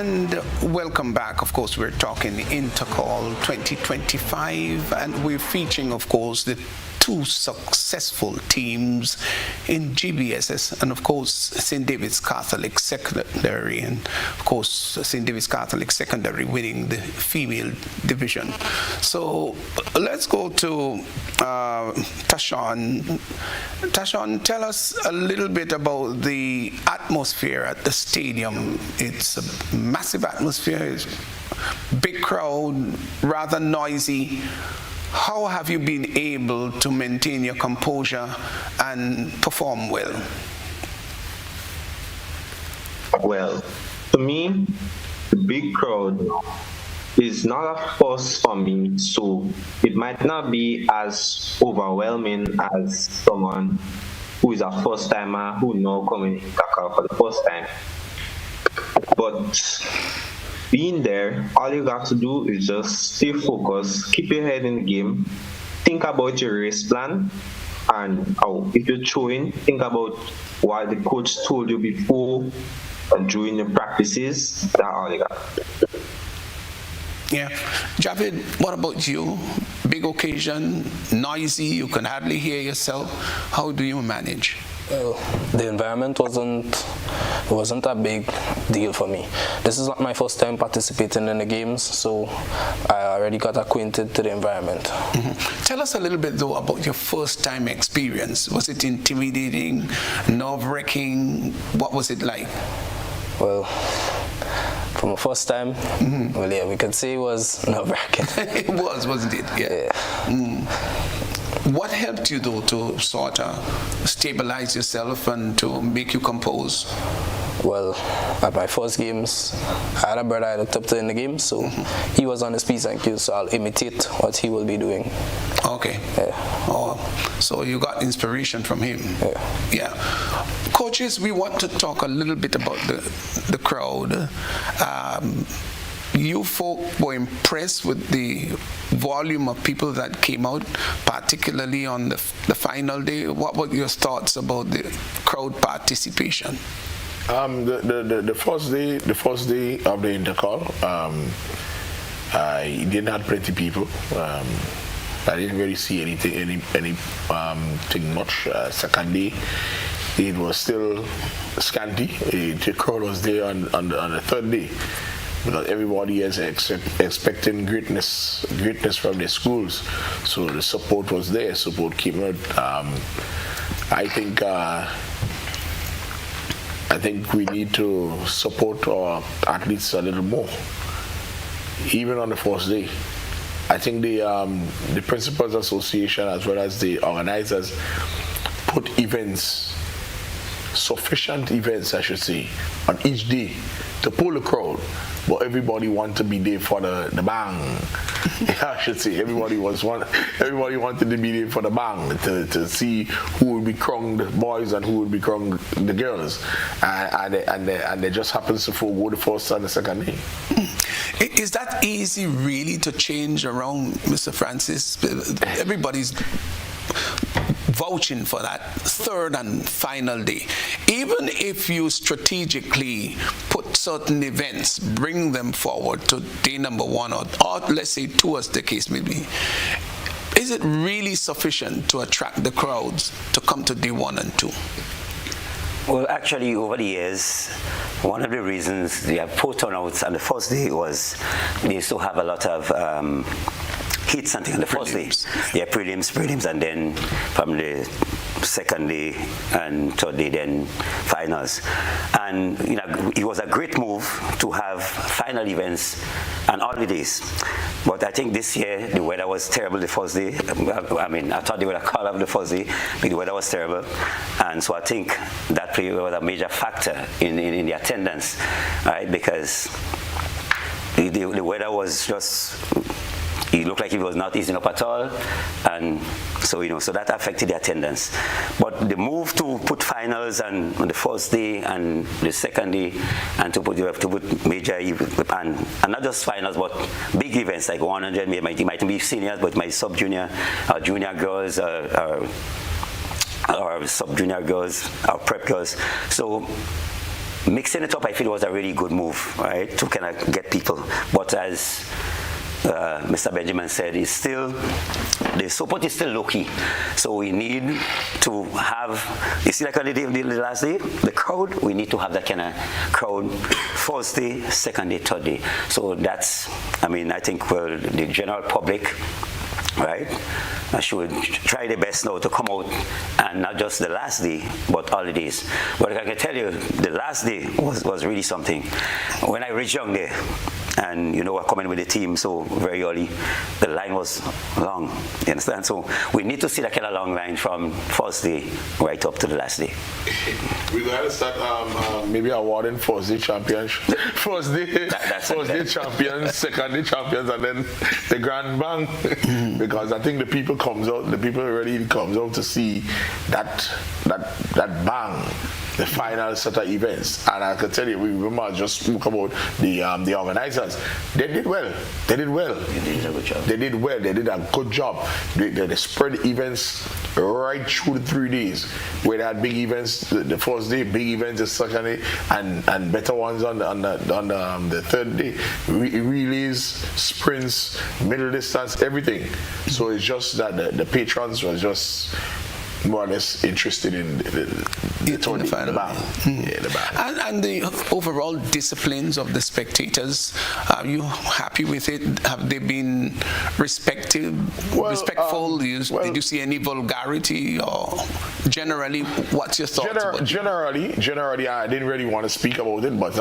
And welcome back. Of course, we're talking Intercol 2025, and we're featuring, of course, the two successful teams in GBSS, and of course St. David's Catholic Secondary, and of course St. David's Catholic Secondary winning the female division. So let's go to Tashawn. Tashawn, tell us a little bit about the atmosphere at the stadium. It's a massive atmosphere, it's big crowd, rather noisy. How have you been able to maintain your composure and perform well? Well, to me, the big crowd is not a force for me, so it might not be as overwhelming as someone who is a first timer who now coming in Intercol for the first time. But being there, all you got to do is just stay focused, keep your head in the game, think about your race plan, and if you're throwing, think about what the coach told you before and during the practices. That's all you got. Yeah. Javid, what about you? Big occasion, noisy, you can hardly hear yourself. How do you manage? Well, the environment wasn't a big deal for me. This is not my first time participating in the games, so I already got acquainted to the environment. Mm-hmm. Tell us a little bit though about your first time experience. Was it intimidating, nerve-wracking? What was it like? Well, for my first time, well, yeah, we could say it was nerve-wracking. It was, wasn't it? Yeah. What helped you though to sort of stabilize yourself and to make you compose? Well, at my first games, I had a brother I looked up to in the game, so he was on his P's and Q's, so I'll imitate what he will be doing. Okay. Yeah. Oh, so you got inspiration from him. Yeah. Coaches, we want to talk a little bit about the crowd. You folk were impressed with the volume of people that came out, particularly on the final day. What were your thoughts about the crowd participation? The first day of the Intercol, I didn't have plenty people. I didn't really see anything much. Second day, it was still scanty. The crowd was there on the third day, because everybody is expecting greatness from their schools. So the support was there. Support came out. I think we need to support our athletes a little more, even on the first day. I think the Principals Association as well as the organizers put events sufficient events, I should say, on each day to pull the crowd. But everybody wanted to be there for the bang. I should say everybody wanted to be there for the bang to see who would be crowned the boys and who would be crowned the girls, and they just happens to go the first and the second day. Is that easy really to change around, Mr. Francis? Everybody's vouching for that third and final day. Even if you strategically put certain events, bring them forward to day number 1 or let's say 2 as the case may be, is it really sufficient to attract the crowds to come to day 1 and 2? Well, actually, over the years, one of the reasons they have poor turnouts on the first day was they used to have a lot of heats and things on the first day. Yeah, prelims, and then from the second day and third day, then finals. And it was a great move to have final events and holidays. But I think this year the weather was terrible the first day. I mean, I thought they would have called up the first day, but the weather was terrible. And so I think that was a major factor in the attendance, right? Because the weather was just, it looked like it was not easing up at all, and so so that affected the attendance. But the move to put finals on the first day and the second day, and to put major and not just finals but big events like 100, might be seniors, but my sub-junior, or junior girls, or sub-junior girls, or prep girls. So mixing it up, I feel was a really good move, right, to kind of get people. But as Mr. Benjamin said, the support is still low-key. So we need to have, you see, like on the last day, the crowd, we need to have that kind of crowd first day, second day, third day. So that's, I think, well, the general public, right, I should try the best now to come out, and not just the last day, but all the days. But I can tell you, the last day was really something. When I reached young there, and we're coming with the team so very early, the line was long, you understand? So we need to see that kind of long line from first day right up to the last day. We're going to start maybe awarding first day champions, first day champions, second day champions, and then the grand bang. Because I think the people already comes out to see that bang, the final set of events. And I can tell you, we remember just spoke about the organizers. They did well. They did a good job. They did well. They did a good job. They spread events right through the 3 days, where they had big events the first day, big events the second day, and better ones on the third day. Relays, sprints, middle distance, everything. So it's just that the patrons was just more or less interested in the tournament, the battle. Yeah, the battle. And the overall disciplines of the spectators, are you happy with it? Have they been respectful? Did you see any vulgarity, or generally, what's your thoughts about it? Generally, I didn't really want to speak about it, but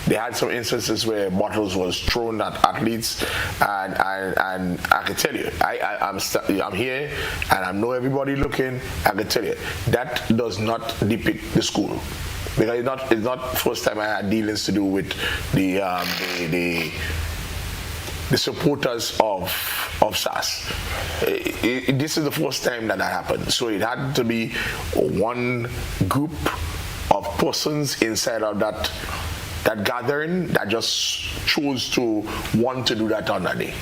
they had some instances where bottles was thrown at athletes, and I can tell you, I'm here, and I know everybody looking. I can tell you that does not depict the school, because it's not first time I had dealings to do with the supporters of SAS. This is the first time that happened, so it had to be one group of persons inside of that gathering that just chose to want to do that on that day.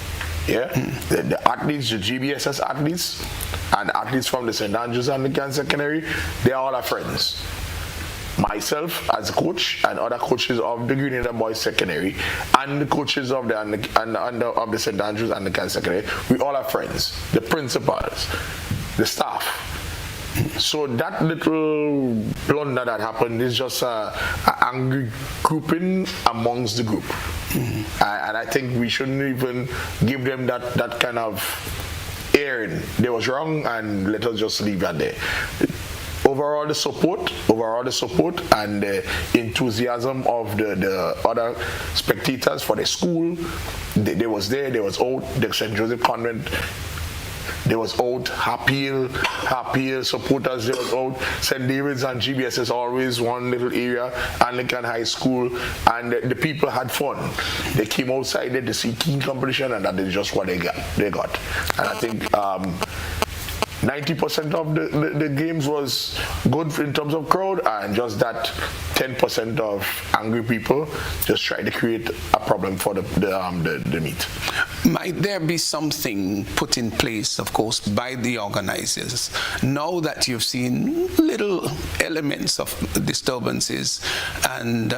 Yeah, the athletes, the GBSS athletes, and athletes from the St. Andrews and the Cancer Canary, they all are friends. Myself as a coach and other coaches of the Grenada Boys Secondary and the coaches of the St. Andrews and the Cancer Canary, we all are friends. The principals, the staff. So that little blunder that happened is just an angry grouping amongst the group. And I think we shouldn't even give them that kind of airing. They was wrong, and let us just leave that there. Overall the support and the enthusiasm of the other spectators for the school, they was out. The St. Joseph Convent they was out. Happy Hill supporters, they was out. St. David's and GBSS always one little area, Anglican High School, and the people had fun. They came outside there to see keen competition, and that is just what they got. And I think 90% of the games was good in terms of crowd, and just that 10% of angry people just try to create a problem for the meet. Might there be something put in place, of course, by the organizers, now that you've seen little elements of disturbances and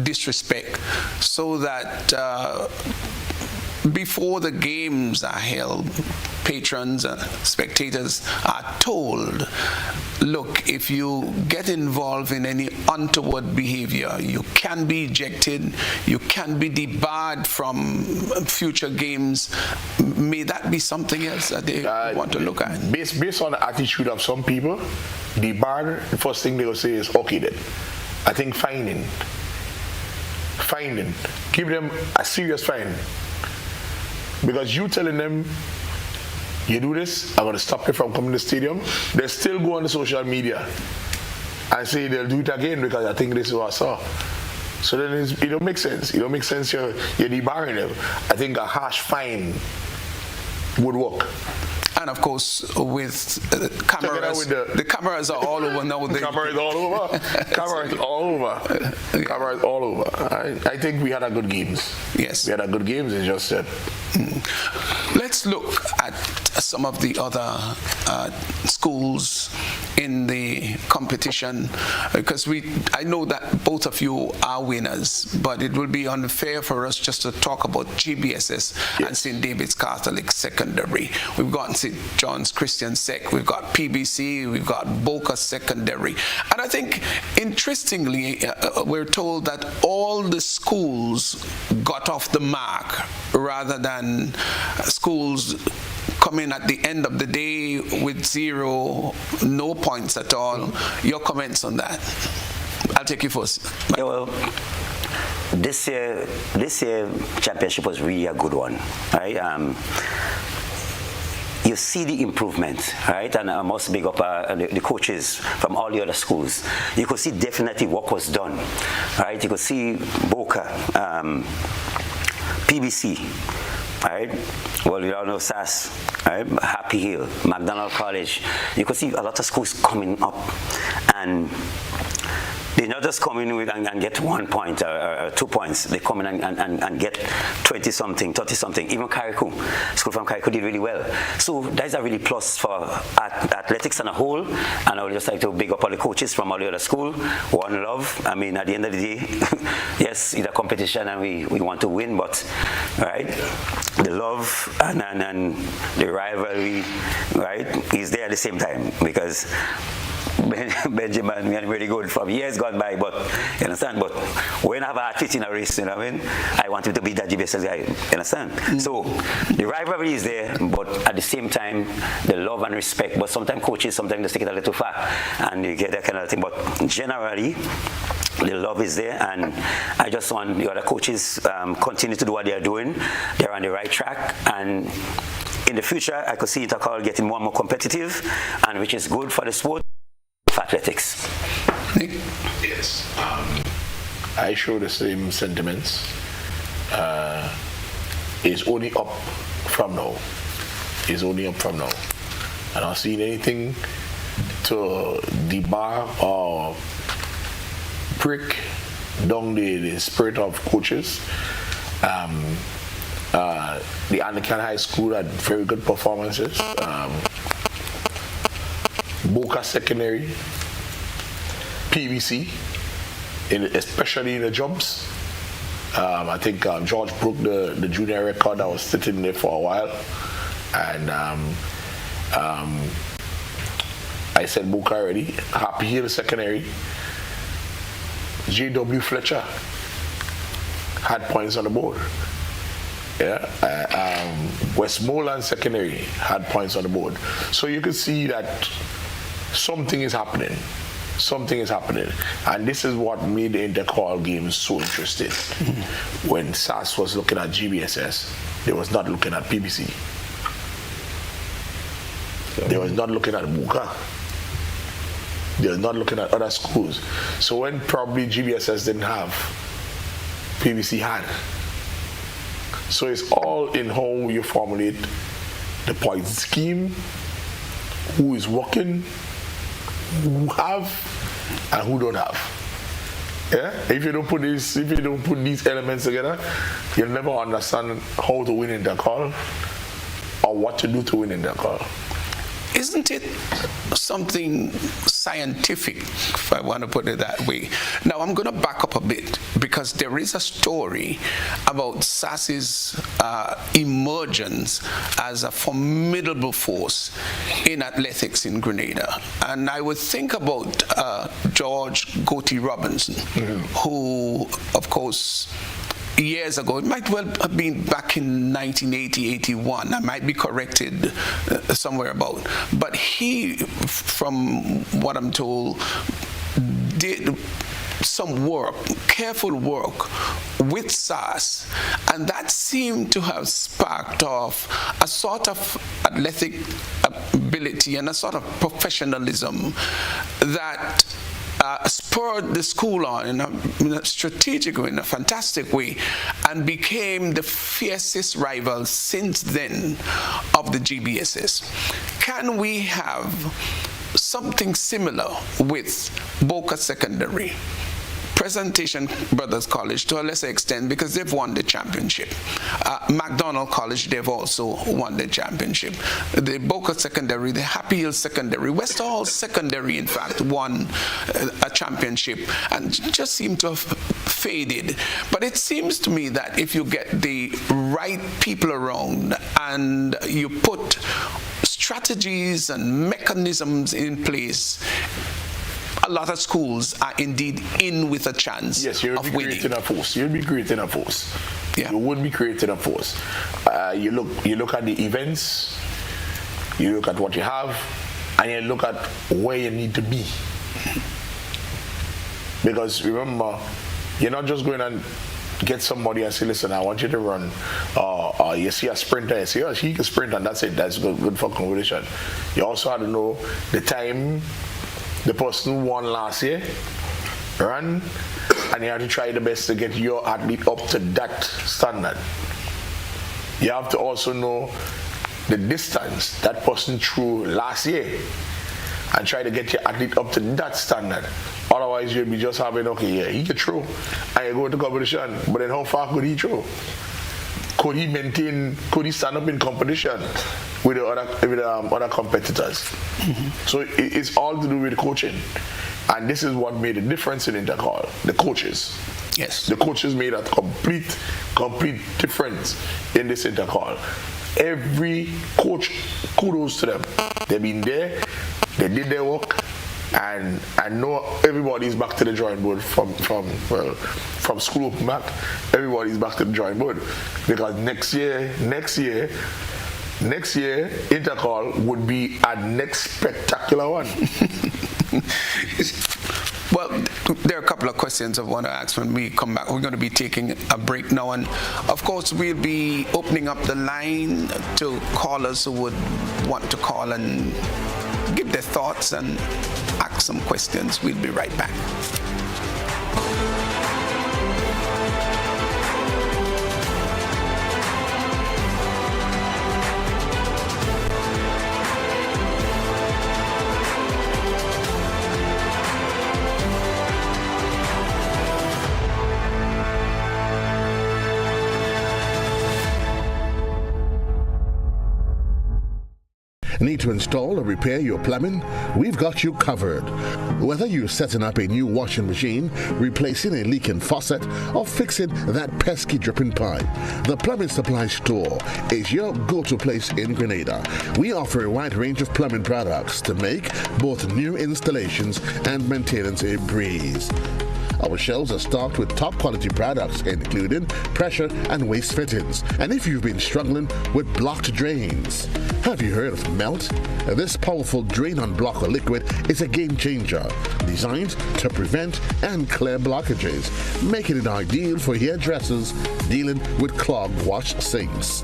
disrespect, so that before the games are held, patrons and spectators are told, look, if you get involved in any untoward behavior, you can be ejected, you can be debarred from future games. May that be something else that they want to look at? Based on the attitude of some people, debarred, the first thing they will say is, okay then, I think fining. Give them a serious fine. Because you telling them, you do this, I'm going to stop you from coming to the stadium, they still go on the social media and say they'll do it again because I think this is what I saw. So then it don't make sense. It don't make sense you're debarring them. I think a harsh fine would work. And of course, with cameras, the cameras are all over now. Cameras all over. Cameras all over. I think we had a good games. Yes. We had a good games. It's just that. Let's look at some of the other schools in the competition, because I know that both of you are winners, but it will be unfair for us just to talk about GBSS and St. David's Catholic Secondary. We've got St. John's Christian Sec, we've got PBC, we've got Boca Secondary. And I think, interestingly, we're told that all the schools got off the mark rather than schools come in at the end of the day with no points at all. Your comments on that? I'll take you first. Yeah, well, this year championship was really a good one, right? You see the improvement, right? And I must big up the coaches from all the other schools. You could see definitely what was done, right? You could see Boca, PBC, right? Well, you all know SAS, right? Happy Hill, McDonald College. You could see a lot of schools coming up, and they're not just coming with and get 1 point or 2 points. They come in and get 20-something, 30-something. Even Carriacou, school from Carriacou did really well. So that's a really plus for athletics on a whole. And I would just like to big up all the coaches from all the other school. One love. I mean, at the end of the day, yes, it's a competition and we want to win, but right, the love and the rivalry, right, is there at the same time, because Benjamin, we are really good from years gone by, but you understand? But when I have a fit in a race, you know what I mean? I want him to beat that GBSS guy, you understand? So the rivalry is there, but at the same time, the love and respect. But sometimes coaches, sometimes they take it a little far, and you get that kind of thing. But generally, the love is there, and I just want the other coaches continue to do what they are doing. They're on the right track, and in the future, I could see Intercol getting more and more competitive, and which is good for the sport. Athletics. Yes, I show the same sentiments. It's only up from now. I'm not seeing anything to debar or break down the spirit of coaches. The Anglican High School had very good performances. Boca Secondary, PVC, especially in the jumps. I think George broke the junior record that was sitting there for a while. And I said Boca already. Happy Hill Secondary. J.W. Fletcher had points on the board. Westmoreland Secondary had points on the board. So you can see that something is happening. And this is what made the Intercol games so interesting. When SAS was looking at GBSS, they was not looking at PBC. They was not looking at Buka. They was not looking at other schools. So when probably GBSS didn't have, PVC had. So it's all in how you formulate the point scheme, who is working, who have, and who don't have. Yeah? If you don't put these elements together, you'll never understand how to win Intercol or what to do to win Intercol. Isn't it something scientific, if I want to put it that way? Now, I'm going to back up a bit because there is a story about SAS's emergence as a formidable force in athletics in Grenada. And I would think about George Goatee Robinson, who, of course, years ago, it might well have been back in 1980, 81, I might be corrected somewhere about, but he, from what I'm told, did some work, careful work with SAS, and that seemed to have sparked off a sort of athletic ability and a sort of professionalism that spurred the school on in a strategic way, in a fantastic way, and became the fiercest rival since then of the GBSS. Can we have something similar with Boca Secondary? Presentation Brothers College to a lesser extent because they've won the championship. MacDonald College, they've also won the championship. The Boca Secondary, the Happy Hill Secondary, West Hall Secondary, in fact, won a championship and just seemed to have faded. But it seems to me that if you get the right people around and you put strategies and mechanisms in place, a lot of schools are indeed in with a chance of winning. Yes, you'll be creating a force. You'll be creating a force. Yeah. You would be creating a force. You look at the events, you look at what you have, and you look at where you need to be. Because remember, you're not just going and get somebody and say, listen, I want you to run. You see a sprinter, you say, oh, he can sprint, and that's it. That's good for competition. You also have to know the time the person who won last year run, and you have to try the best to get your athlete up to that standard. You have to also know the distance that person threw last year and try to get your athlete up to that standard. Otherwise, you'll be just having, okay, yeah, he could throw, and you go to competition, but then how far could he throw? Could he stand up in competition with the other competitors? So it's all to do with coaching. And this is what made a difference in Intercol, the coaches. Yes. The coaches made a complete difference in this Intercol. Every coach, kudos to them. They've been there, they did their work, and I know everybody's back to the drawing board from school back. Everybody's back to the drawing board because next year, Intercol would be a next spectacular one. Well, there are a couple of questions I want to ask when we come back. We're going to be taking a break now, and of course we'll be opening up the line to callers who would want to call and give their thoughts and ask some questions. We'll be right back. Need to install or repair your plumbing? We've got you covered. Whether you're setting up a new washing machine, replacing a leaking faucet, or fixing that pesky dripping pipe, the Plumbing Supply Store is your go-to place in Grenada. We offer a wide range of plumbing products to make both new installations and maintenance a breeze. Our shelves are stocked with top quality products including pressure and waste fittings. And if you've been struggling with blocked drains, have you heard of Melt? This powerful drain-on-blocker liquid is a game changer, designed to prevent and clear blockages, making it ideal for hairdressers dealing with clogged wash sinks.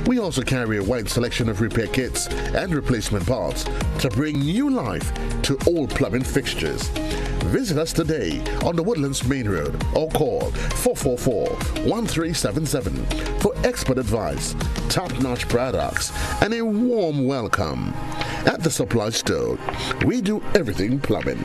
We also carry a wide selection of repair kits and replacement parts to bring new life to all plumbing fixtures. Visit us today on the Woodlands Main Road or call 444-1377 for expert advice, top-notch products, and a warm welcome. At the Supply Store, we do everything plumbing.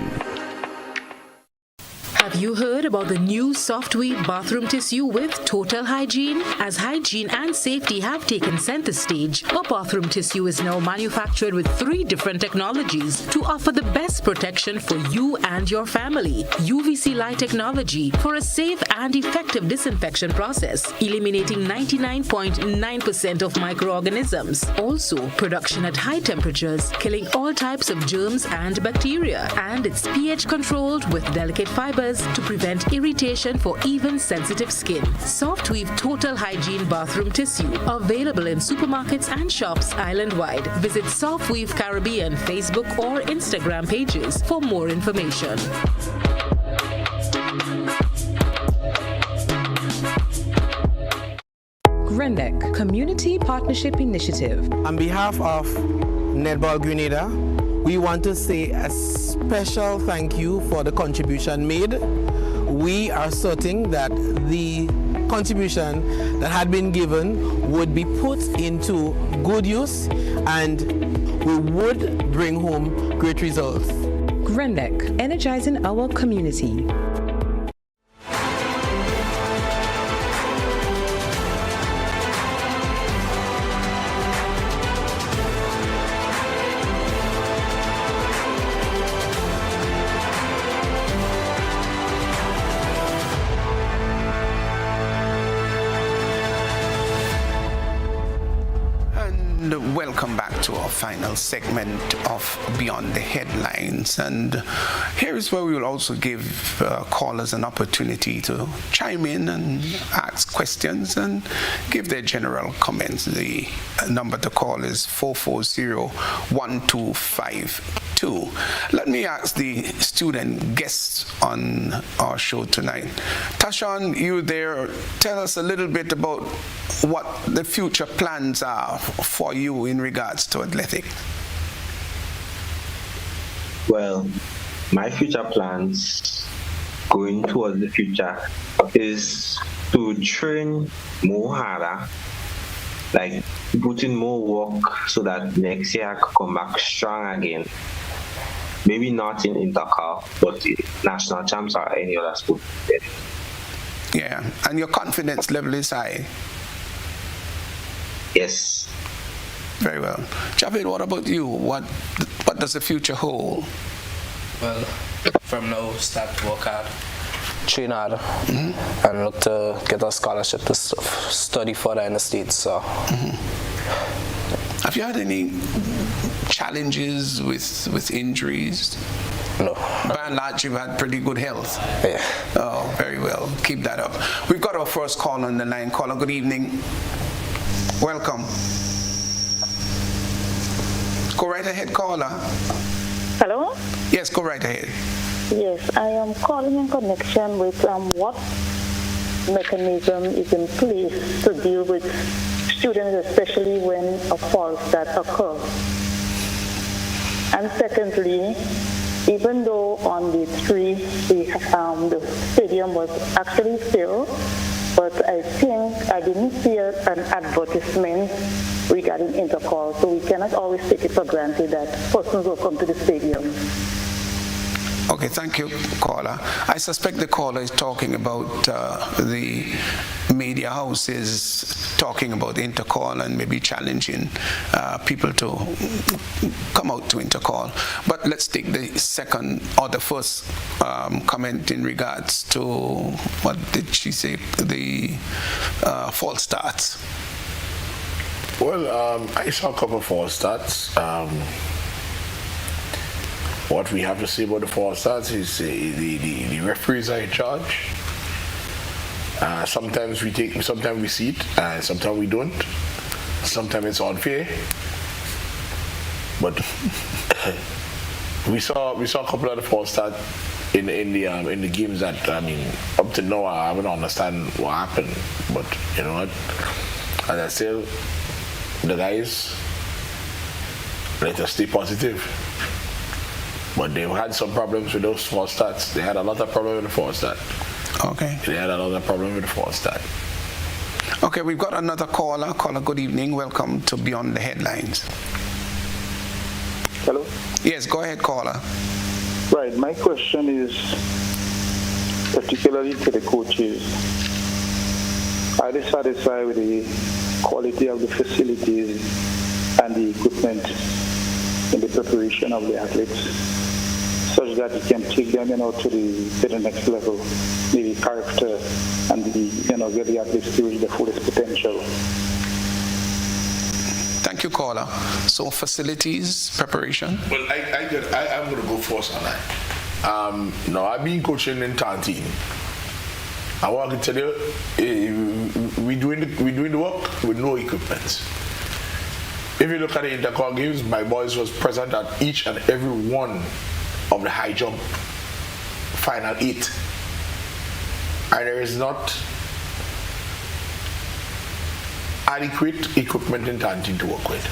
Have you heard about the new Softweave bathroom tissue with total hygiene? As hygiene and safety have taken center stage, our bathroom tissue is now manufactured with 3 different technologies to offer the best protection for you and your family. UVC light technology for a safe and effective disinfection process, eliminating 99.9% of microorganisms. Also, production at high temperatures, killing all types of germs and bacteria. And it's pH controlled with delicate fibers to prevent irritation for even sensitive skin. Softweave Total Hygiene Bathroom Tissue. Available in supermarkets and shops island-wide. Visit Softweave Caribbean Facebook or Instagram pages for more information. GRENDEC Community Partnership Initiative. On behalf of Netball Grenada, we want to say a special thank you for the contribution made. We are certain that the contribution that had been given would be put into good use and we would bring home great results. GRENDEC, energizing our community. Welcome back to our final segment of Beyond the Headlines, and here is where we will also give callers an opportunity to chime in and ask questions and give their general comments. The number to call is 440-1252. Let me ask the student guests on our show tonight. Tashawn, you there, tell us a little bit about what the future plans are for you in regards to athletics. Well, my future plans going towards the future is to train more harder, like put in more work so that next year I could come back strong again. Maybe not in Intercol, but the national champs or any other sport. Yeah, and your confidence level is high. Yes. Very well. Javid, what about you? What does the future hold? Well, from now, start to work hard, train hard, and look to get a scholarship to study further in the States. So. Have you had any challenges with injuries? No. By and large, you've had pretty good health. Yeah. Oh, very well. Keep that up. We've got our first call on the line. Caller, good evening. Welcome. Go right ahead, caller. Hello? Yes, go right ahead. Yes, I am calling in connection with what mechanism is in place to deal with students, especially when a false start occurs. And secondly, even though on the 3, the stadium was actually filled, but I think I didn't see an advertisement regarding Intercol, so we cannot always take it for granted that persons will come to the stadium. Okay, thank you, caller. I suspect the caller is talking about the media houses talking about Intercol and maybe challenging people to come out to Intercol. But let's take the second or the first comment in regards to, what did she say, the false starts. Well, I saw a couple of false starts. What we have to say about the false starts is the referees are in charge. Sometimes we see it, and sometimes we don't. Sometimes it's unfair. But we saw a couple of the false starts in the games that, I mean, up to now I haven't understand what happened. But you know what? As I said, the guys, let us stay positive. But they've had some problems with those false starts. They had a lot of problems with the false start. Okay. They had a lot of problems with the false start. Okay, we've got another caller. Caller, good evening. Welcome to Beyond the Headlines. Hello? Yes, go ahead, caller. Right, my question is particularly to the coaches. Are they satisfied with the quality of the facilities and the equipment in the preparation of the athletes, such that you can take them, to the next level, maybe character, and get the athletes to reach their fullest potential? Thank you, caller. So facilities, preparation? Well, I'm going to go first on that. No, I've been coaching in Tantine. I want to tell you, we're doing the work with no equipment. If you look at the Intercol games, my boys was present at each and every one of the high jump final 8. And there is not adequate equipment in Tantine to work with.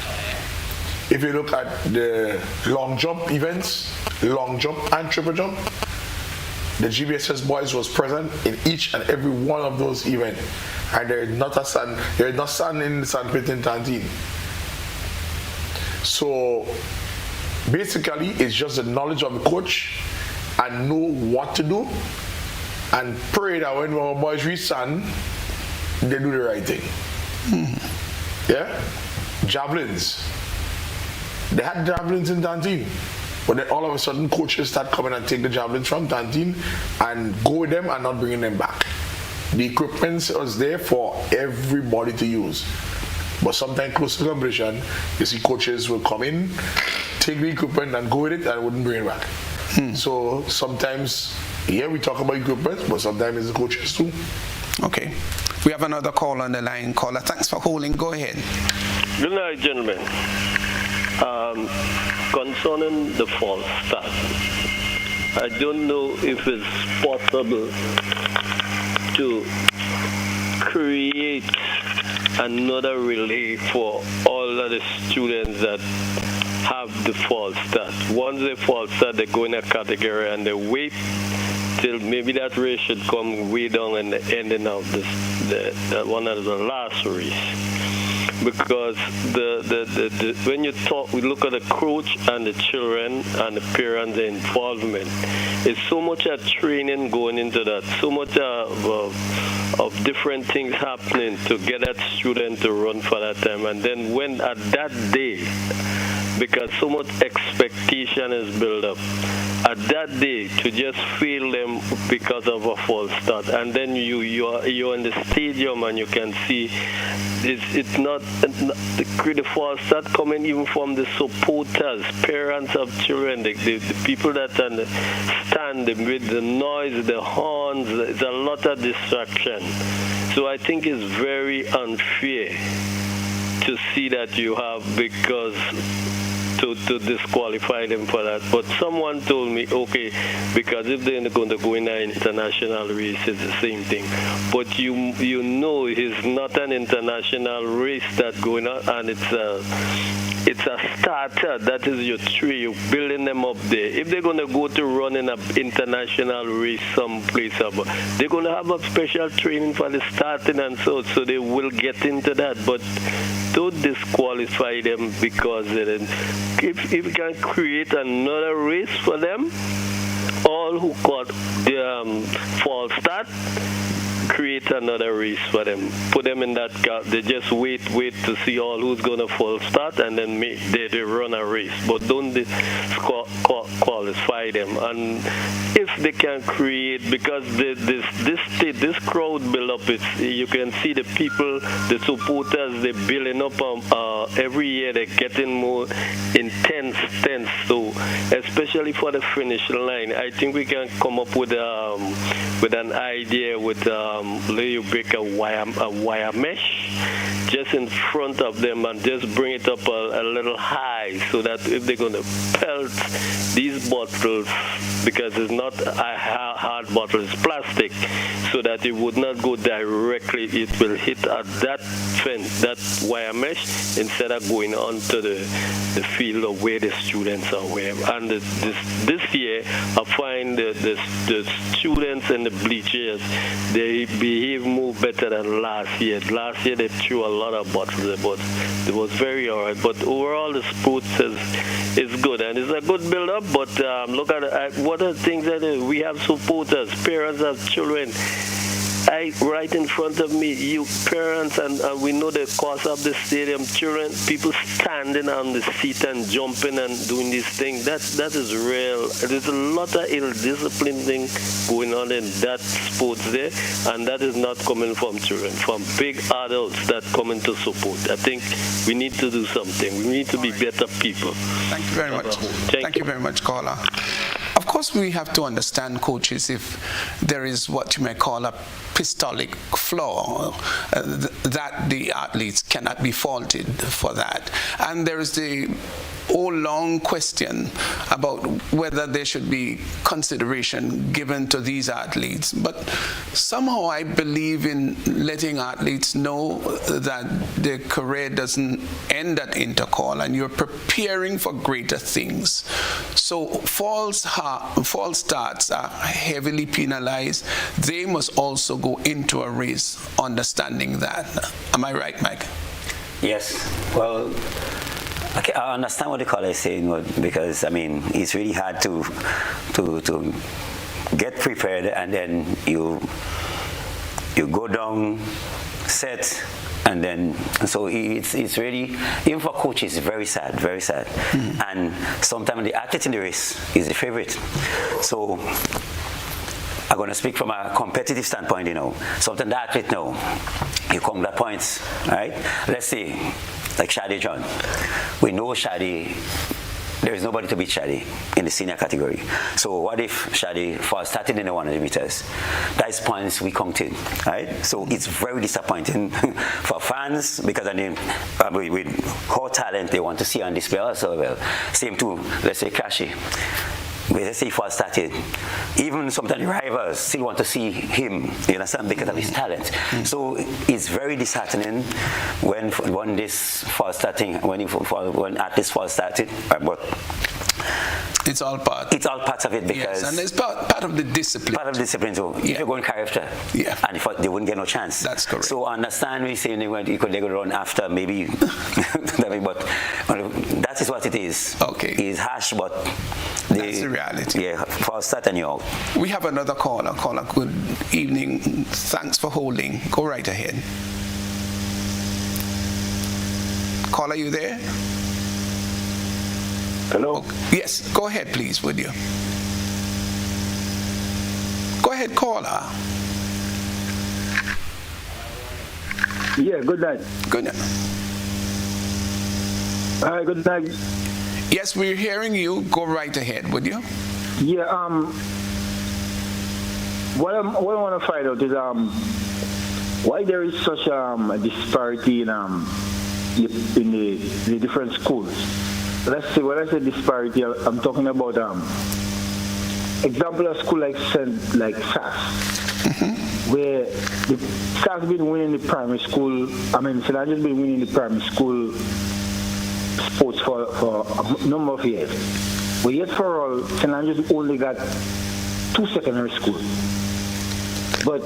If you look at the long jump events, long jump and triple jump, the GBSS boys was present in each and every one of those events. And there is not sun in the sandpit in Tantine. So basically, it's just the knowledge of the coach and know what to do and pray that when our boys reach sun, they do the right thing. Yeah? Javelins. They had javelins in Tantine, but then all of a sudden coaches start coming and take the javelins from Tantine and go with them and not bringing them back. The equipment was there for everybody to use. But sometimes close to competition, you see coaches will come in, take the equipment and go with it and wouldn't bring it back. So sometimes, we talk about equipment, but sometimes it's the coaches too. Okay. We have another call on the line. Caller, thanks for holding. Go ahead. Good night, gentlemen. Concerning the false start, I don't know if it's possible to create another relay for all of the students that have the false start. Once they false start, they go in a category and they wait till maybe that race should come way down in the ending of the one of the last race. Because when you we look at the coach and the children and the parents' involvement, it's so much of training going into that, so much of different things happening to get that student to run for that time. And then when at that day, because so much expectation is built up, at that day to just fail them because of a false start, and then you're in the stadium and you can see it's not the false start coming even from the supporters, parents of children, the people that stand with the noise, the horns. It's a lot of distraction. So I think it's very unfair to see that you have, because to disqualify them for that. But someone told me, okay, because if they're going to go in an international race, it's the same thing. But you know it's not an international race that's going on, and it's a starter. That is your tree. You're building them up there. If they're going to go to run in an international race someplace, they're going to have a special training for the starting and so they will get into that. But don't disqualify them because if you can create another race for them, all who caught the false start, create another race for them. Put them in that car. They just wait to see all who's going to fall start, and then they run a race. But don't qualify them. And if they can create, because this crowd build up, you can see the people, the supporters, they're building up every year. They're getting more intense. So especially for the finish line, I think we can come up with an idea with you break a wire mesh just in front of them and just bring it up a little high high, so that if they're going to pelt these bottles, because it's not a hard bottle, it's plastic, so that it would not go directly, it will hit at that fence, that wire mesh, instead of going onto the field of where the students are. And this year, I find the students and the bleachers, they behave more better than last year. Last year they threw a lot of bottles, but it was very alright. But overall, the sports is good, and it's a good build-up. But look at what are the things that we have supporters, parents of children. Right in front of me, you parents, and we know the cost of the stadium. Children, people standing on the seat and jumping and doing this thing. That is real. There's a lot of ill-discipline thing going on in that sports there, and that is not coming from children, from big adults that come in to support. I think we need to do something. We need to be better people. Thank you very much. Thank you very much, caller. Of course, we have to understand, coaches, if there is what you may call a apostolic flaw, that the athletes cannot be faulted for that. And there is the whole long question about whether there should be consideration given to these athletes. But somehow I believe in letting athletes know that their career doesn't end at Intercol, and you're preparing for greater things. So false starts are heavily penalized. They must also go into a race understanding that. Am I right, Mike? Yes. Well, okay, I understand what the caller is saying, because I mean it's really hard to get prepared, and then you go down, set, and then so it's really, even for coaches, very sad, very sad. Mm-hmm. And sometimes the athlete in the race is the favorite. So I'm going to speak from a competitive standpoint. Sometimes the athlete you come to points, right? Let's say, like Shadi John. We know Shadi, there is nobody to beat Shadi in the senior category. So what if Shadi falls starting in the 100 meters? That's points we counted, right? So it's very disappointing for fans, because with her talent they want to see on display also. Well, same too, let's say Kashi. Let's say he first started, even sometimes rivals still want to see him, you understand, because of his talent. Mm-hmm. So it's very disheartening when this first starting, when athletes first started, but it's all part of it, because yes, and it's part of the discipline. Part of the discipline. So if you're going character, and if they wouldn't get no chance. That's correct. So I understand we saying they could run after maybe, but that is what it is. Okay, it's harsh, but that's the reality. Yeah, for start and you out. We have another caller. Good evening. Thanks for holding. Go right ahead. Caller, you there? Hello? Yes, go ahead, please, would you? Go ahead, caller. Yeah, good night. Good night. Hi, good night. Yes, we're hearing you. Go right ahead, would you? Yeah, what I want to find out is why there is such a disparity in the different schools. Let's say, when I say disparity, I'm talking about example, a school like SAS, where the SAS been winning the primary school. I mean, St. Andrews been winning the primary school sports for a number of years. But yet for all, St. Andrews only got 2 secondary schools. But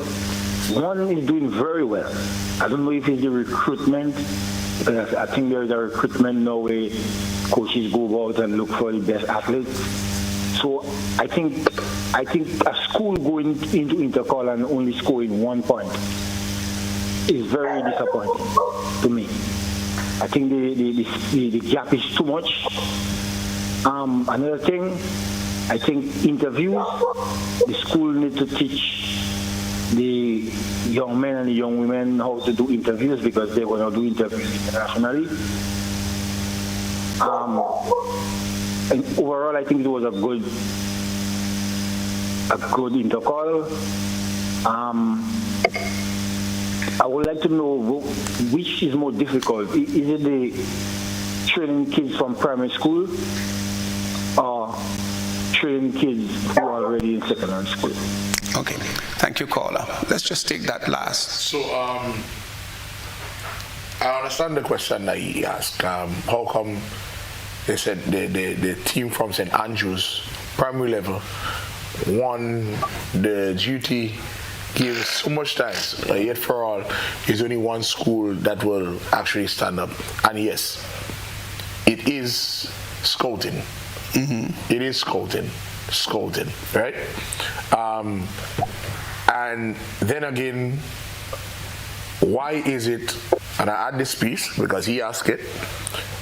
one is doing very well. I don't know if it's the recruitment. I think there is a recruitment now where coaches go out and look for the best athletes. So I think a school going into Intercol and only scoring 1 point is very disappointing to me. I think the gap is too much. Another thing, I think interviews, the school need to teach the young men and the young women how to do interviews, because they're going to do interviews internationally. And overall, I think it was a good Intercol. I would like to know which is more difficult. Is it the training kids from primary school or training kids who are already in secondary school. Okay, thank you, caller. Let's just take that last. So, I understand the question that he asked. How come they said the team from St. Andrews, primary level, won the duty gives so much time, yet for all, there's only one school that will actually stand up. And yes, it is scouting. It is scouting, right? And then again, why is it, and I add this piece because he asked it,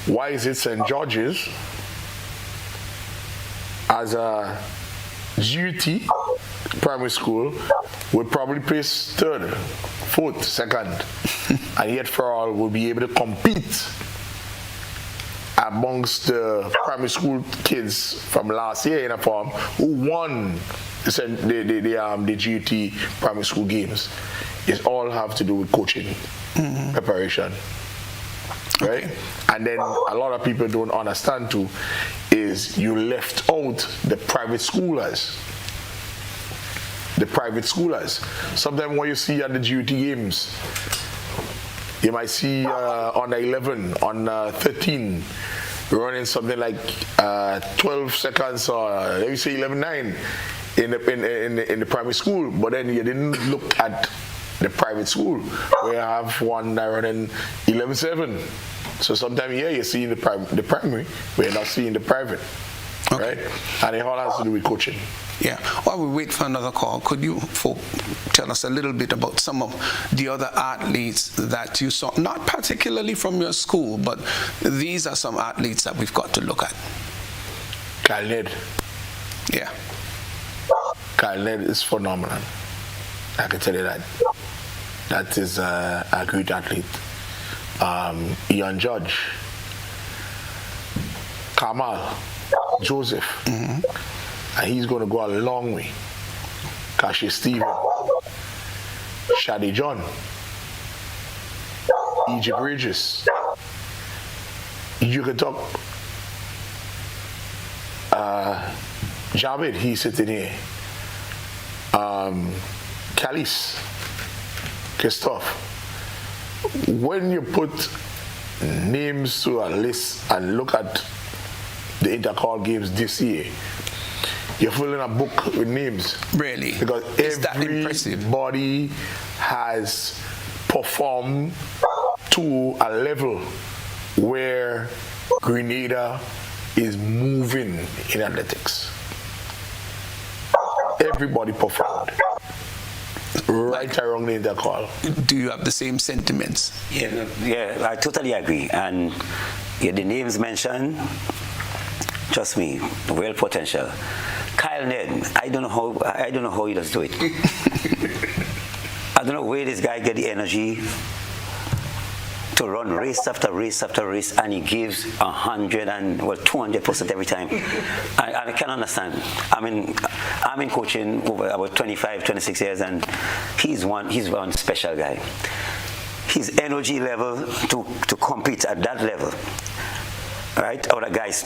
why is it St. George's as a duty primary school would probably place third, fourth, second, and yet for all will be able to compete amongst the primary school kids from last year in a form who won the GUT primary school games. It all have to do with coaching, preparation, right? Okay. And then a lot of people don't understand too is you left out the private schoolers. The private schoolers. Sometimes when you see at the GUT games, you might see on 11, on 13, running something like 12 seconds or let me say 11.9 in the primary school, but then you didn't look at the private school where you have one that running 11.7. So sometimes here you see the primary, but you're not seeing the private, okay. Right? And it all has to do with coaching. Yeah. While we wait for another call, could you tell us a little bid about some of the other athletes that you saw, not particularly from your school, but these are some athletes that we've got to look at. Kyle Ned. Yeah. Kyle Ned is phenomenal. I can tell you that. That is a great athlete. Ian Judge, Kamal, Joseph, and he's going to go a long way. Kashi Stephen, Shadi John, Egypt Regis. You can talk Javid, he's sitting here. Kalis, Christophe. When you put names to a list and look at the Intercol games this year, you're filling a book with names. Really? Because everybody has performed to a level where Grenada is moving in athletics. Everybody performed. Right or wrong, the Intercol. Do you have the same sentiments? Yeah, I totally agree. And the names mentioned, trust me, real potential. Kyle Ned, I don't know how he does do it. I don't know where this guy get the energy to run race after race after race, and he gives 200% every time. I can't understand. I mean, I've been coaching over about 25, 26 years, and he's one special guy. His energy level to compete at that level, right? Other guys,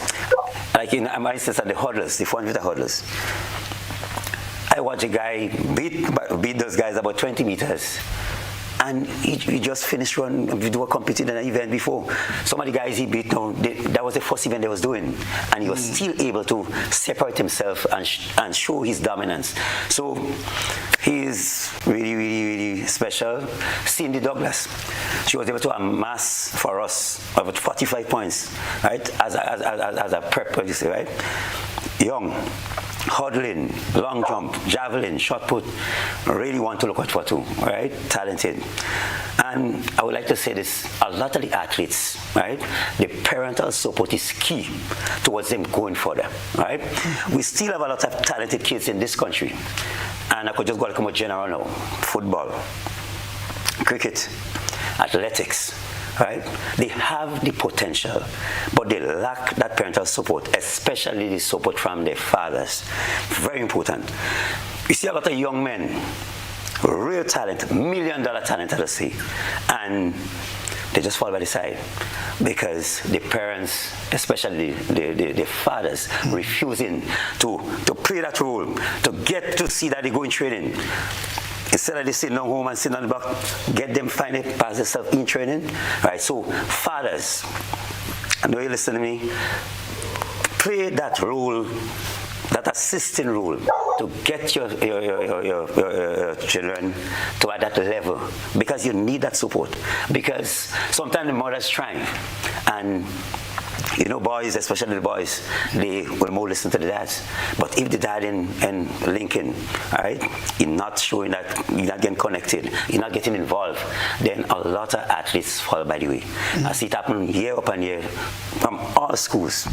like in my instance at the hurdles, the 400 meter hurdles. I watch a guy beat those guys about 20 meters. And he just finished we were competing in an event before. Some of the guys he beat now, that was the first event they was doing. And he was still able to separate himself and show his dominance. So he's really, really, really special. Cindy Douglas, she was able to amass for us about 45 points, right? As a prep, right? Young. Hurdling, long jump, javelin, shot put, really want to look at for too, right? Talented. And I would like to say this, a lot of the athletes, right? The parental support is key towards them going further, right? We still have a lot of talented kids in this country. And I could just go like more general now. Football, cricket, athletics, right? They have the potential, but they lack that parental support, especially the support from their fathers. Very important. You see a lot of young men, real talent, $1 million talent, let's say, and they just fall by the side because the parents, especially the fathers, refusing to play that role, to get to see that they go in training. Instead of they sitting at home and sitting on the back, get them finally pass themselves in training. Right? So fathers, I know you listen to me, play that role, that assisting role, to get your children to at that level, because you need that support. Because sometimes the mothers trying, and you know, boys, especially the boys, they will more listen to the dads. But if the dad in Lincoln, right, he's not showing that, he's not getting connected, he's not getting involved, then a lot of athletes fall by the way. I see it happen year upon year from all schools.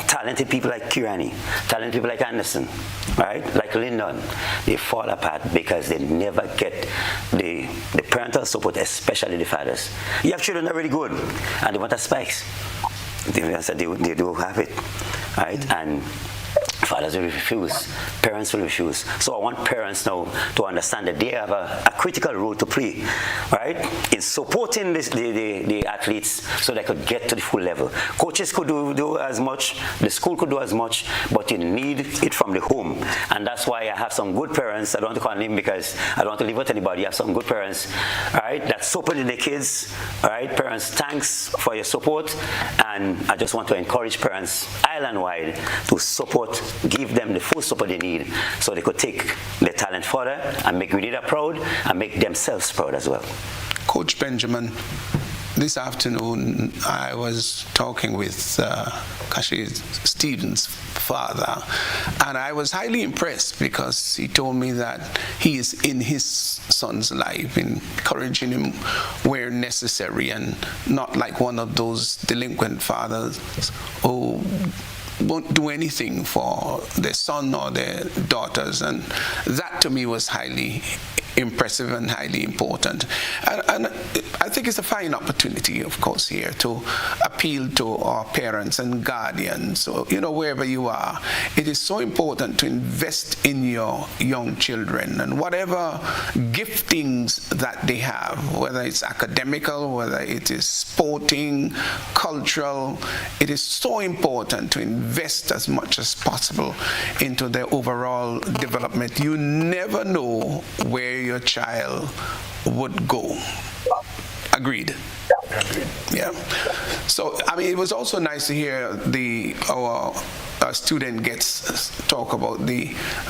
Talented people like Kirani, talented people like Anderson, right, like Lyndon, they fall apart because they never get the parental support, especially the fathers. You have children that are really good, and they want a spikes. They do have it, right? And fathers will refuse, parents will refuse. So I want parents now to understand that they have a critical role to play, right, in supporting the athletes so they could get to the full level. Coaches could do as much, the school could do as much, but you need it from the home. And that's why I have some good parents. I don't want to call them because I don't want to leave out anybody. I have some good parents, right, that supported the kids, right? Parents, thanks for your support. And I just want to encourage parents island-wide to support, give them the full support they need so they could take their talent further and make Grenada proud and make themselves proud as well. Coach Benjamin, this afternoon I was talking with Stephen's father, and I was highly impressed because he told me that he is in his son's life, encouraging him where necessary, and not like one of those delinquent fathers who won't do anything for their son or their daughters. And that to me was highly impressive and highly important. And I think it's a fine opportunity, of course, here to appeal to our parents and guardians. So, you know, wherever you are, it is so important to invest in your young children and whatever giftings that they have, whether it's academical, whether it is sporting, cultural. It is so important to invest as much as possible into their overall development. You never know where your child would go. Agreed. Yeah. So, I mean, it was also nice to hear our student gets talk about the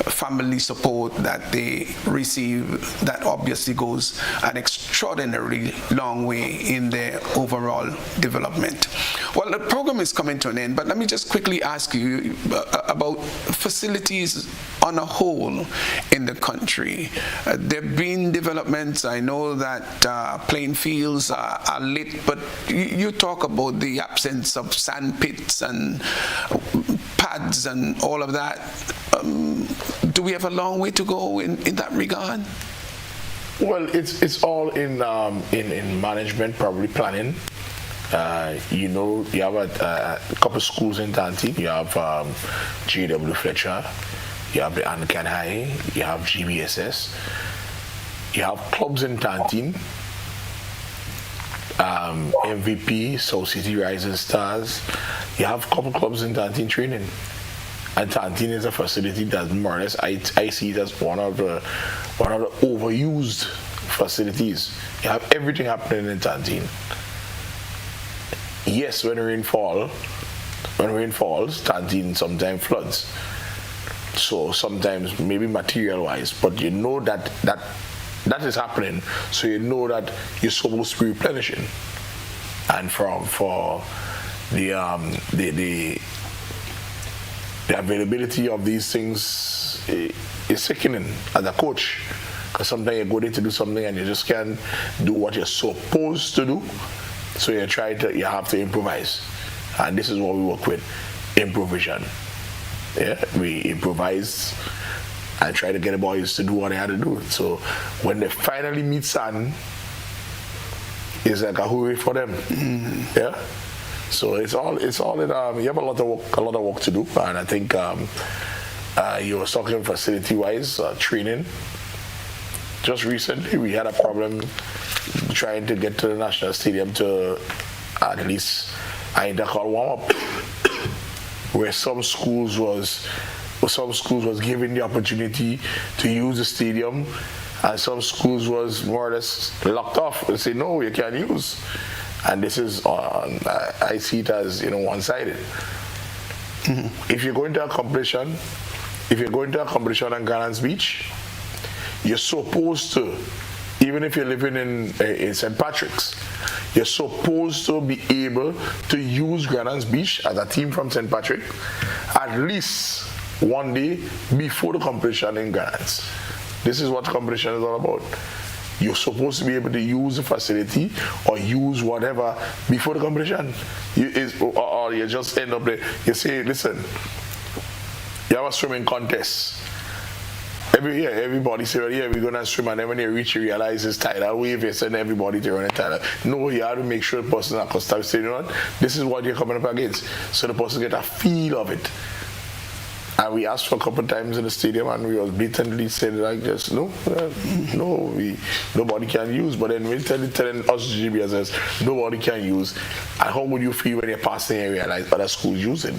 family support that they receive. That obviously goes an extraordinarily long way in their overall development. Well, the program is coming to an end, but let me just quickly ask you about facilities on a whole in the country. There have been developments. I know that playing fields are lit, but you talk about the absence of sand pits and pads and all of that. Do we have a long way to go in that regard? Well, it's all in management, probably planning. You know, you have a couple schools in Tantine. You have J.W. Fletcher, you have the Ancan High, you have GBSS, you have clubs in Tantine, MVP, South City Rising Stars. You have a couple clubs in Tantine training. And Tantine is a facility that more or less I see it as one of the overused facilities. You have everything happening in Tantine. Yes, when rain falls, Tantine sometimes floods. So sometimes maybe material-wise, but you know that is happening. So you know that you're supposed to be replenishing. And for the availability of these things is sickening as a coach. Because sometimes you go there to do something and you just can't do what you're supposed to do. So you have to improvise. And this is what we work with, improvisation. Yeah, we improvise and try to get the boys to do what they had to do. So when they finally meet sand, it's like a hooray for them. Mm-hmm. Yeah. So it's all in. You have a lot of work to do, and I think you were talking facility-wise, training. Just recently, we had a problem trying to get to the National Stadium to at least an Intercol warm-up, where some schools was given the opportunity to use the stadium, and some schools was more or less locked off and say, no, you can't use. And this is, I see it as, one-sided. If you're going to a competition, on Gallants Beach, you're supposed to, even if you're living in St. Patrick's, you're supposed to be able to use Grenada's Beach as a team from St. Patrick at least one day before the competition in Grenada. This is what the competition is all about. You're supposed to be able to use the facility or use whatever before the competition. Or you just end up there, you say, listen, you have a swimming contest. Every year, everybody say, well, yeah, we're going to swim, and then when you reach, you realize it's tidal wave, you send everybody to run a tidal. No, you have to make sure the person at Costa say, you know what, this is what you're coming up against. So the person get a feel of it. And we asked for a couple of times in the stadium, and we was blatantly said, like, just nobody can use. But then we're telling us GBSS, nobody can use. And how would you feel when you're passing and realize other schools using?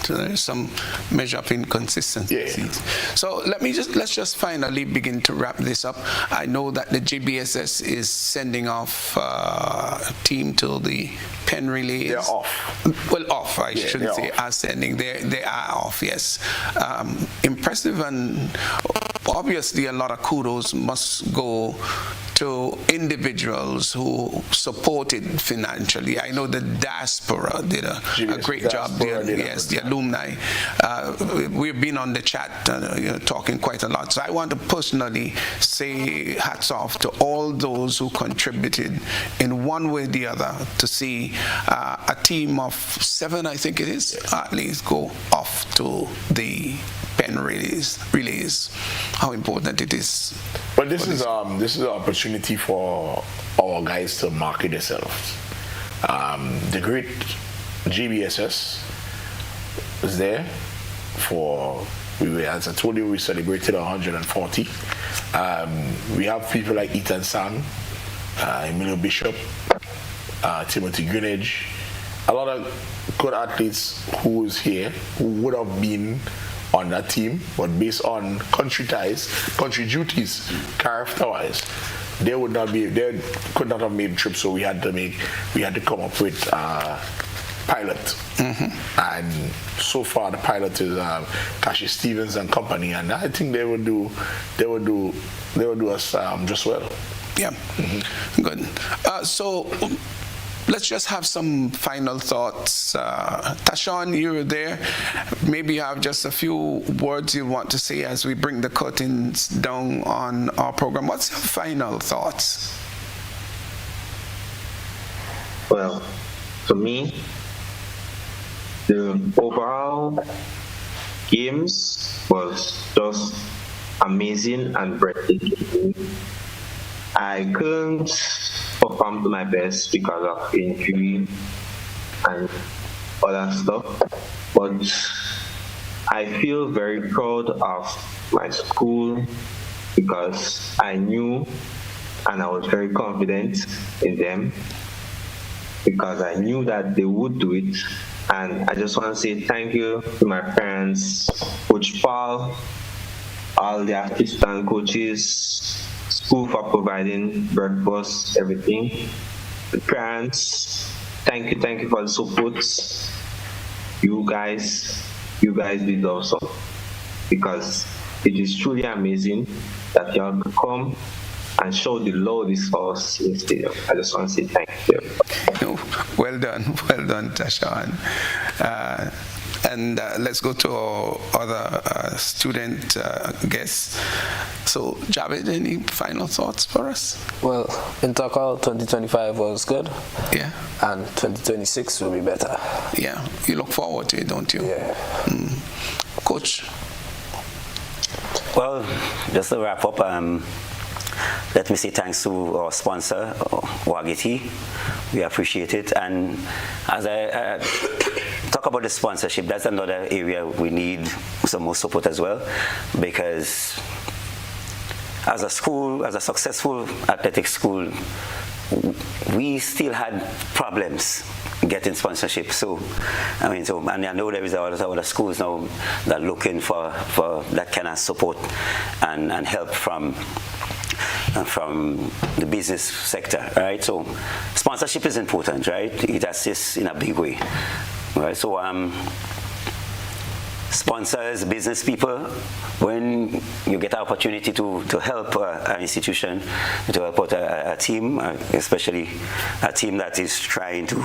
So there is some measure of inconsistency. Yeah. So let's just finally begin to wrap this up. I know that the GBSS is sending off a team to the pen relays. They're off. Well, off. I shouldn't say are sending. They are off. Yes. Impressive, and obviously a lot of kudos must go to individuals who supported financially. I know the diaspora did a great job there. Yes, the alumni. We've been on the chat talking quite a lot. So I want to personally say hats off to all those who contributed in one way or the other to see a team of 7, I think it is, at least go off to the pen relays. How important it is. But this is an opportunity for our guys to market themselves. The great GBSS was there as I told you, we celebrated 140. We have people like Ethan Sang, Emilio Bishop, Timothy Greenidge, a lot of good athletes who is here who would have been on that team, but based on country duties, character-wise, they could not have made the trip. So we had to come up with pilot, and so far the pilot is Stephenson and company, and I think they would do us just well. Yeah, good. So let's just have some final thoughts. Tashawn, you're there. Maybe you have just a few words you want to say as we bring the curtains down on our program. What's your final thoughts? Well, for me, the overall games was just amazing and breathtaking. I couldn't perform to my best because of injury and other stuff, but I feel very proud of my school because I knew and I was very confident in them because I knew that they would do it. And I just want to say thank you to my parents, Coach Paul, all the assistant coaches, school for providing breakfast, everything. The parents, thank you for the support. You guys did awesome because it is truly amazing that you have come and show the love this for us in the stadium. I just want to say thank you. Well done, Tashawn. And let's go to our other student guests. So, Javid, any final thoughts for us? Well, Intercol 2025 was good. Yeah. And 2026 will be better. Yeah. You look forward to it, don't you? Yeah. Coach? Well, just to wrap up, let me say thanks to our sponsor, Wagiti. We appreciate it. And as I talk about the sponsorship, that's another area we need some more support as well, because as a school, as a successful athletic school, we still had problems getting sponsorship. So, and I know there is other schools now that are looking for that kind of support and help from the business sector, right? So, sponsorship is important, right? It assists in a big way, right? So, sponsors, business people, when you get an opportunity to help an institution, to help out a team, especially a team that is trying to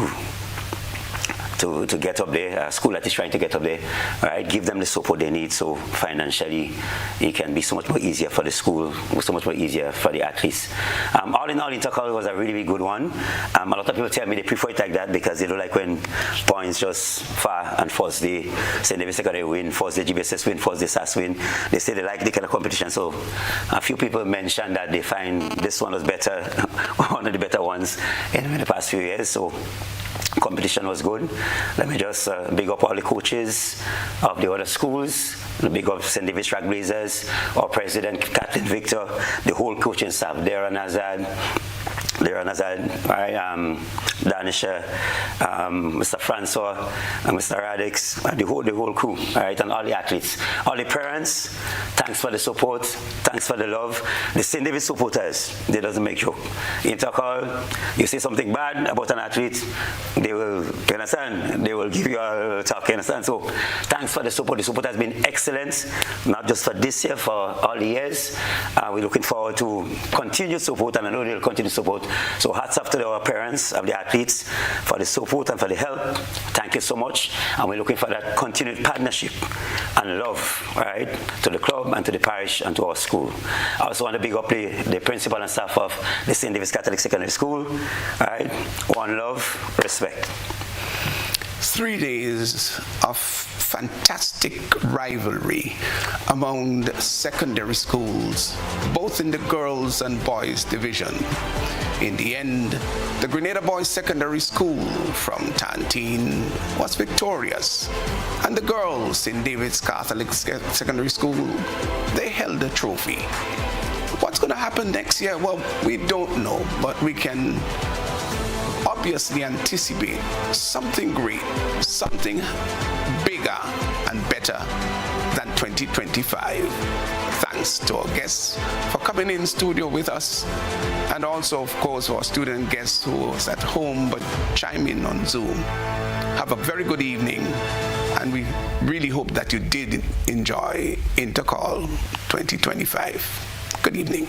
get up there, a school that is trying to get up there, right? Give them the support they need, so financially it can be so much more easier for the school, so much more easier for the athletes. All in all, Intercol was a really, really good one. A lot of people tell me they prefer it like that because they don't like when points just far and first day St. David's Secondary win, first day GBSS win, first day SAS win. They say they like the kind of competition. So a few people mentioned that they find this one was better, one of the better ones in the past few years. So competition was good. Let me just big up all the coaches of the other schools. Big up St. David's Trailblazers, our president, Captain Victor, the whole coaching staff, Darren Azad, Danisha, Mr. Francois, and Mr. Radix, the whole crew, right, and all the athletes, all the parents. Thanks for the support, thanks for the love. The St. David supporters, they doesn't make joke. Intercol, you say something bad about an athlete, they will, you understand? They will give you a talk, you understand? So thanks for the support. The support has been excellent, not just for this year, for all the years. We're looking forward to continued support, and I know they'll continue support. So hats off to our parents of the athletes for the support and for the help. Thank you so much. And we're looking for that continued partnership and love, right, to the club and to the parish and to our school. I also want to big up the principal and staff of the St. David's Catholic Secondary School, right? One love, respect. 3 days of fantastic rivalry among the secondary schools, both in the girls and boys division. In the end, the Grenada Boys Secondary School from Tantine was victorious, and the girls in David's Catholic Secondary School, they held the trophy. What's going to happen next year? Well, we don't know, but we can obviously anticipate something great, something bigger and better than 2025. Thanks to our guests for coming in studio with us, and also, of course, our student guests who was at home but chime in on Zoom. Have a very good evening, and we really hope that you did enjoy Intercol 2025. Good evening.